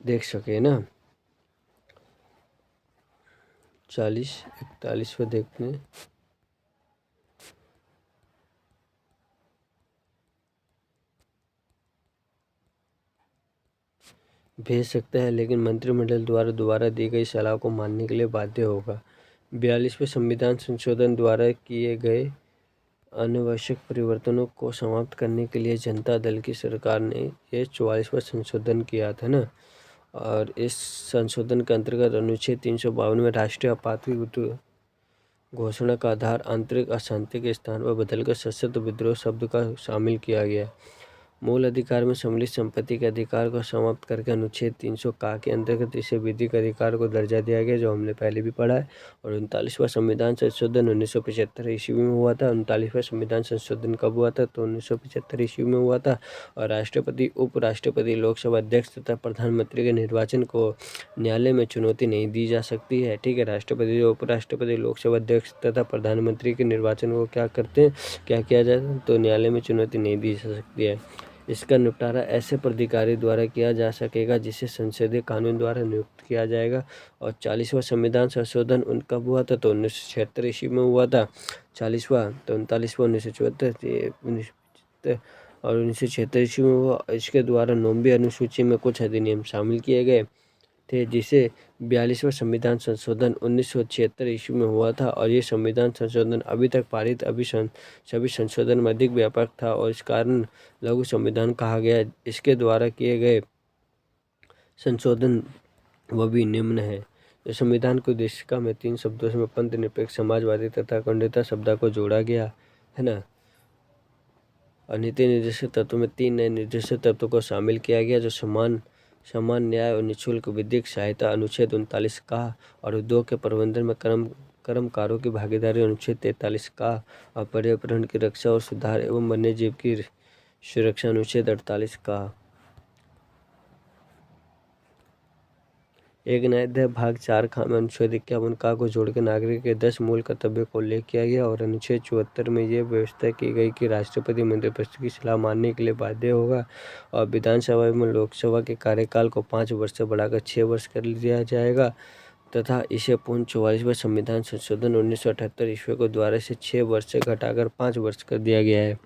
देख सके ना। 41वां देखते हैं। भेज सकता है लेकिन मंत्रिमंडल द्वारा दोबारा दी गई सलाह को मानने के लिए बाध्य होगा। 42वें संविधान संशोधन द्वारा किए गए अनावश्यक परिवर्तनों को समाप्त करने के लिए जनता दल की सरकार ने ये 44वां संशोधन किया था ना। और इस संशोधन के अंतर्गत अनुच्छेद 352 में राष्ट्रीय आपातकाल घोषणा का आधार आंतरिक अशांति के स्थान पर बदलकर सशस्त्र विद्रोह शब्द का शामिल किया गया। मूल अधिकार में सम्मिलित संपत्ति के अधिकार को समाप्त करके अनुच्छेद 300 का के अंतर्गत इसे विधिक अधिकार को दर्जा दिया गया, जो हमने पहले भी पढ़ा है। और 39वां संविधान संशोधन 1975 ईस्वी में हुआ था। 39वां संविधान संशोधन कब हुआ था? तो 1975 ईस्वी में हुआ था। और राष्ट्रपति, उपराष्ट्रपति, लोकसभा अध्यक्ष तथा प्रधानमंत्री के निर्वाचन को न्यायालय में चुनौती नहीं दी जा सकती है। ठीक है, राष्ट्रपति, उपराष्ट्रपति, लोकसभा अध्यक्ष तथा प्रधानमंत्री के निर्वाचन को क्या करते हैं, क्या किया जाए, तो न्यायालय में चुनौती नहीं दी जा सकती है। इसका निपटारा ऐसे प्राधिकारी द्वारा किया जा सकेगा जिसे संसदीय कानून द्वारा नियुक्त किया जाएगा। और 40वां संविधान संशोधन कब हुआ था? तो 1976 ईस्वी में हुआ था। 40वां, तो 39वां 1974 और 1976 ईस्वी में हुआ। इसके द्वारा 9वीं अनुसूची में कुछ अधिनियम शामिल किए गए थे, जिसे 42वां संविधान संशोधन 1976 ईस्वी में हुआ था। और ये संविधान संशोधन अभी तक पारित सभी संशोधन में अधिक व्यापक था और इस कारण लघु संविधान कहा गया। इसके द्वारा किए गए संशोधन वह भी निम्न है। जो संविधान की उद्देशिका में 3 शब्दों में पंथ निरपेक्ष, समाजवादी तथा अखंडता शब्द को जोड़ा गया है ना। और नीति निर्देशक तत्व में 3 नए निर्देशक तत्वों को शामिल किया गया, जो समान न्याय और निःशुल्क विधिक सहायता अनुच्छेद 39 का, और उद्योग के प्रबंधन में कर्मकारों की भागीदारी अनुच्छेद 43 का, और पर्यावरण की रक्षा और सुधार एवं वन्य जीव की सुरक्षा अनुच्छेद 48 का। एक नए अध्याय भाग 4 खा में अनुच्छेद 51 का को जोड़कर नागरिक के 10 मूल कर्तव्यों को उल्लेख किया गया। और अनुच्छेद 74 में यह व्यवस्था की गई कि राष्ट्रपति मंत्रिपरिषद की सलाह मानने के लिए बाध्य होगा। और विधानसभा एवं लोकसभा के कार्यकाल को 5 वर्ष से बढ़ाकर 6 वर्ष कर दिया जाएगा तथा इसे पूर्ण 44वां संविधान संशोधन 1978 ईस्वी को द्वारा से 6 वर्ष से घटाकर 5 वर्ष कर दिया गया है।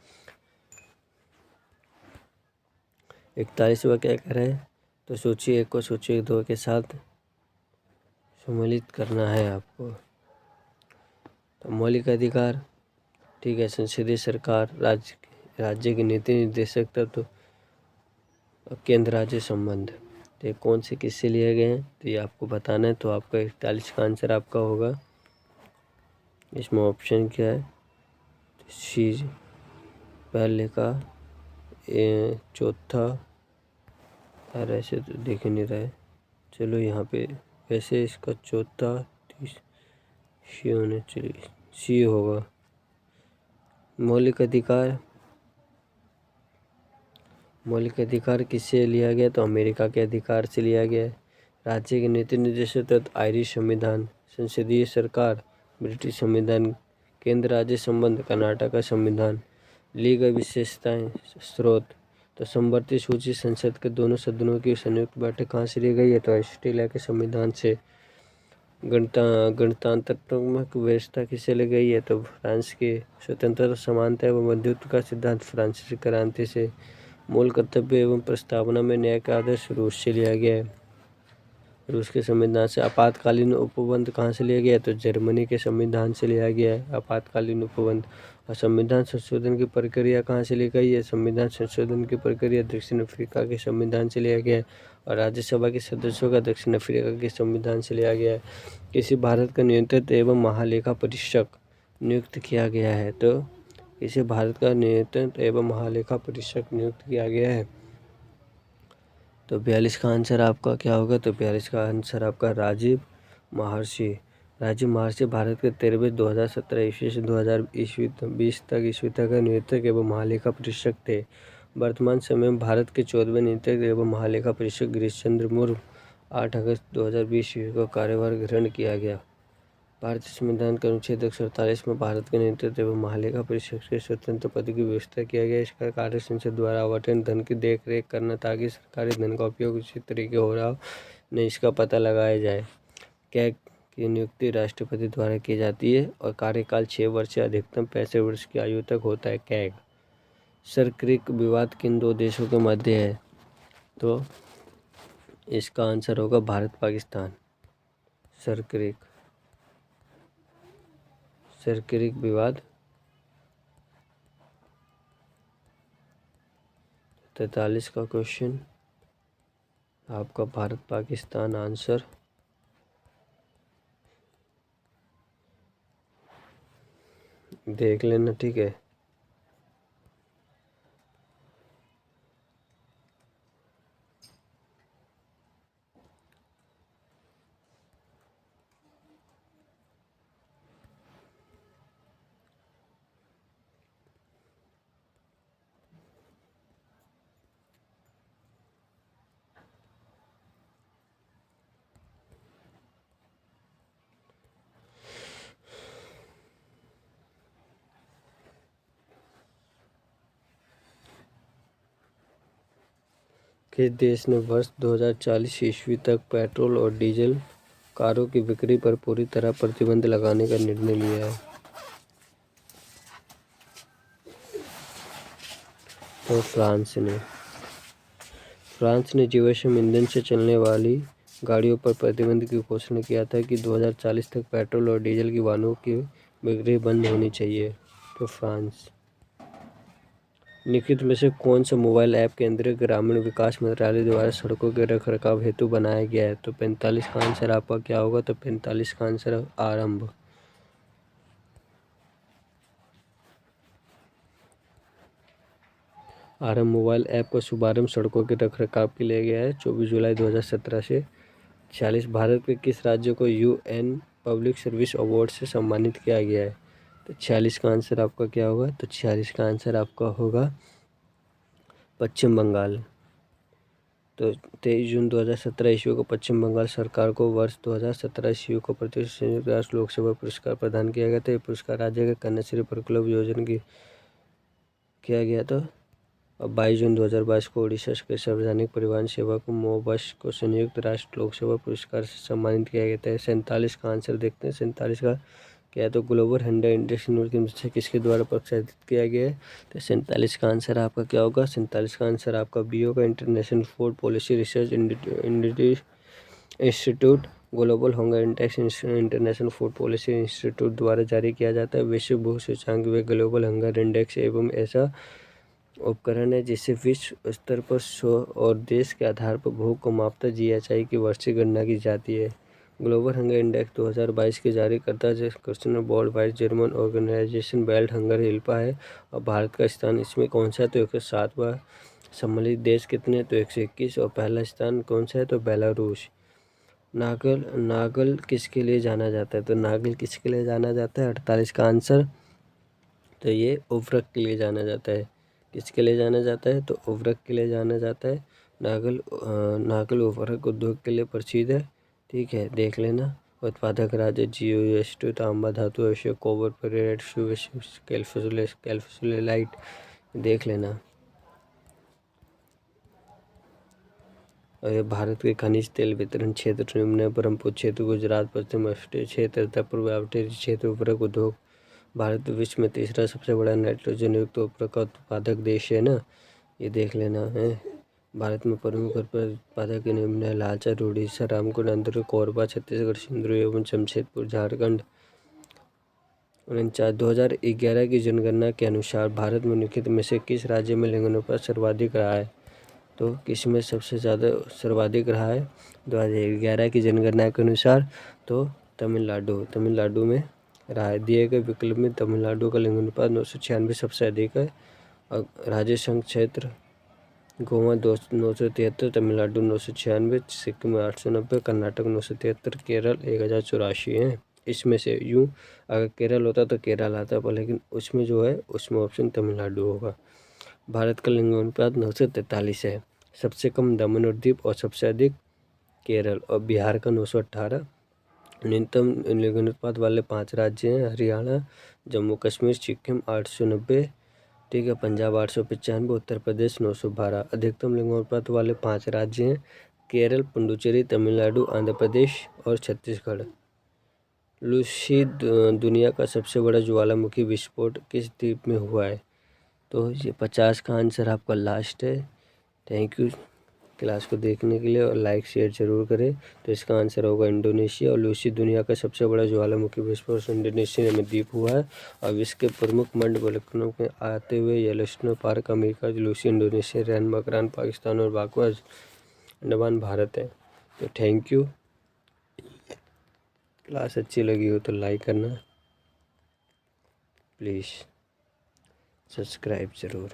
41वां क्या कह रहा है? तो सूची 1 को सूची 2 के साथ सम्मिलित करना है आपको। तो मौलिक अधिकार, ठीक है, संसदीय सरकार, राज्य के नीति निर्देशक तत्व, केंद्र राज्य संबंध। तो ये कौन से किससे लिए गए हैं, तो ये आपको बताना है। तो आपका 41 का आंसर आपका होगा। इसमें ऑप्शन क्या है? सी पहले का, चौथा, यार ऐसे तो देख नहीं रहा है, चलो यहाँ पे वैसे इसका चौथा सी होना चाहिए, सी होगा। मौलिक अधिकार किससे लिया गया? तो अमेरिका के अधिकार से लिया गया है। राज्य के नीति निर्देशक तत्व आयरिश संविधान, संसदीय सरकार ब्रिटिश संविधान, केंद्र राज्य संबंध कर्नाटक का संविधान, लीगल विशेषताएं स्रोत। तो समवर्ती सूची संसद के दोनों सदनों की संयुक्त बैठक कहाँ से ली गई है? तो ऑस्ट्रेलिया के संविधान से। गणतंत्रात्मक व्यवस्था किससे ली गई है? तो फ्रांस की। स्वतंत्रता, समानता एवं बंधुत्व का सिद्धांत फ्रांसीसी क्रांति से। मूल कर्तव्य एवं प्रस्तावना में न्याय का आदर्श रूस से लिया गया है, रूस के संविधान से। आपातकालीन उपबंध कहाँ से लिया गया है? तो जर्मनी के संविधान से लिया गया है आपातकालीन उपबंध। और संविधान संशोधन की प्रक्रिया कहाँ से ली गई है? संविधान संशोधन की प्रक्रिया दक्षिण अफ्रीका के संविधान से लिया गया है। और राज्यसभा के सदस्यों का दक्षिण अफ्रीका के संविधान से लिया गया है। किसी भारत का नियंत्रित एवं महालेखा परीक्षक नियुक्त किया गया है? तो किसी भारत का नियंत्रित एवं महालेखा परीक्षक नियुक्त किया गया है? तो 42 का आंसर आपका क्या होगा? तो 42 का आंसर आपका राजीव महर्षि। राजीव महर्षि भारत के 13वें 2017 ईस्वी से 2020 तक नियंत्रक एवं महालेखा परीक्षक थे। वर्तमान समय में भारत के 14वें नियंत्रक एवं महालेखा परीक्षक गिरीश चंद्र मुर्मू 8 अगस्त 2020 ईस्वी को कार्यभार ग्रहण किया गया। भारतीय संविधान के अनुच्छेद 148 में भारत के नेतृत्व एवं महालेखा परीक्षक के स्वतंत्र पद की व्यवस्था किया गया। इसका कार्य संसद द्वारा आवंटन धन की देख रेख करना, ताकि सरकारी धन का उपयोग उचित तरीके हो रहा हो नहीं इसका पता लगाया जाए। कैग की नियुक्ति राष्ट्रपति द्वारा की जाती है और कार्यकाल 6 वर्ष से अधिकतम 65 वर्ष की आयु तक होता है। कैग। सरक्रिक विवाद किन दो देशों के मध्य है? तो इसका आंसर होगा भारत पाकिस्तान। सरक्रिक विवाद। 43 का क्वेश्चन आपका भारत पाकिस्तान आंसर। देख लेना, ठीक है। किस देश ने वर्ष 2040 ईस्वी तक पेट्रोल और डीजल कारों की बिक्री पर पूरी तरह प्रतिबंध लगाने का निर्णय लिया है? तो फ्रांस ने जीवाश्म ईंधन से चलने वाली गाड़ियों पर प्रतिबंध की घोषणा किया था कि 2040 तक पेट्रोल और डीजल की वाहनों की बिक्री बंद होनी चाहिए। तो फ्रांस। निम्नलिखित में से कौन सा मोबाइल ऐप केंद्रीय ग्रामीण विकास मंत्रालय द्वारा सड़कों के रखरखाव हेतु बनाया गया है? तो 45 का आंसर आपका क्या होगा? तो 45 का आंसर आरंभ। आरंभ मोबाइल ऐप का शुभारंभ सड़कों के रखरखाव के लिए गया है 24 जुलाई 2017 से। 46 भारत के किस राज्य को UN पब्लिक सर्विस अवार्ड से सम्मानित किया गया है? तो 46 का आंसर आपका क्या होगा? तो 46 का आंसर आपका होगा पश्चिम बंगाल। तो 23 जून 2017 ईस्वी को पश्चिम बंगाल सरकार को वर्ष 2017 ईस्वी को प्रतिष्ठित संयुक्त राष्ट्र लोकसेवा पुरस्कार प्रदान किया गया था। ये पुरस्कार राज्य के कन्याश्री प्रकल्प योजना की किया गया था। और 22 जून 2022 को उड़ीसा के सार्वजनिक परिवहन सेवा को मोबस को संयुक्त राष्ट्र लोकसेवा पुरस्कार से सम्मानित किया गया था। 47 का आंसर देखते हैं। 47 का क्या है? तो ग्लोबल हंड्रेड इंडेक्स से किसके द्वारा प्रोत्साहित किया गया है? तो 47 का आंसर आपका क्या होगा? 47 का आंसर आपका बी होगा। International food policy research institute global hunger index international food policy institute द्वारा जारी किया जाता है। विश्व भूख सूचकांक व ग्लोबल हंगर इंडेक्स एवं ऐसा उपकरण है जिससे विश्व स्तर पर 100 और देश के आधार पर भूख को मापता GHI की वार्षिक गणना की जाती है। ग्लोबल हंगर इंडेक्स 2022 के जारीकर्ता Concern Worldwide German organisation Welthungerhilfe है। और भारत का स्थान इसमें कौन सा है? तो 107वां। सम्मिलित देश कितने? तो 121। और पहला स्थान कौन सा है? तो बेलारूस। नागल किसके लिए जाना जाता है? तो नागल किसके लिए जाना जाता है? 48 का आंसर। तो ये उर्वरक के लिए जाना जाता है। किसके लिए जाना जाता है? तो उर्वरक के लिए जाना जाता है। नागल उर्वरक उद्योग के लिए प्रसिद्ध है। ठीक है, देख लेना। उत्पादक राज्य GeO तांबा धातु अवशेष कोबर पेरियाइट कैल्फोसुलेलाइट देख लेना। और ये भारत के खनिज तेल वितरण क्षेत्र निम्न ब्रह्मपुत्र क्षेत्र गुजरात पश्चिम अवष्टी क्षेत्र तथा पूर्व अवष्टी क्षेत्र उर्वरक उद्योग। भारत विश्व में तीसरा सबसे बड़ा नाइट्रोजन युक्त उर्वरक उत्पादक देश है ना, ये देख लेना है। भारत में प्रमुख उत्पादक निम्न है लालचर उड़ीसा रामकुंड अंदर कोरबा छत्तीसगढ़ सिंदूर एवं जमशेदपुर झारखंड। 2011 की जनगणना के अनुसार भारत में निम्नलिखित में से किस राज्य में लिंग अनुपात सर्वाधिक रहा है? तो किस में सबसे ज़्यादा सर्वाधिक रहा है 2011 की जनगणना के अनुसार? तो तमिलनाडु में रहा है। दिए गए विकल्प में तमिलनाडु का लिंग अनुपात 996 सबसे अधिक है। और राज्य संघ क्षेत्र गोवा 973, तमिलनाडु 996, सिक्किम 890, कर्नाटक 973, केरल 1084 हैं। इसमें से यूँ अगर केरल होता तो केरल आता पर लेकिन उसमें जो है उसमें ऑप्शन तमिलनाडु होगा। भारत का लिंग अनुपात 943 है। सबसे कम दमन और दीव और सबसे अधिक केरल और बिहार का 918। न्यूनतम लिंग अनुपात वाले 5 राज्य हैं हरियाणा, जम्मू कश्मीर, सिक्किम 890, ठीक है, पंजाब 895, उत्तर प्रदेश 912। अधिकतम लिंग अनुपात वाले 5 राज्य हैं केरल, पुडुचेरी, तमिलनाडु, आंध्र प्रदेश और छत्तीसगढ़। लूसी दुनिया का सबसे बड़ा ज्वालामुखी विस्फोट किस द्वीप में हुआ है? तो ये 50 का आंसर आपका लास्ट है। थैंक यू क्लास को देखने के लिए और लाइक शेयर जरूर करें। तो इसका आंसर होगा इंडोनेशिया। और लूसी दुनिया का सबसे बड़ा ज्वालामुखी विस्फोट इंडोनेशिया में द्वीप हुआ है। और विश्व के प्रमुख मंड वोल्केनो में आते हुए Yellowstone Park America, Lusi Indonesia, रैन मकरान पाकिस्तान और बाकुआ अंडमान भारत है। तो थैंक यू। क्लास अच्छी लगी हो तो लाइक करना, प्लीज़ सब्सक्राइब ज़रूर।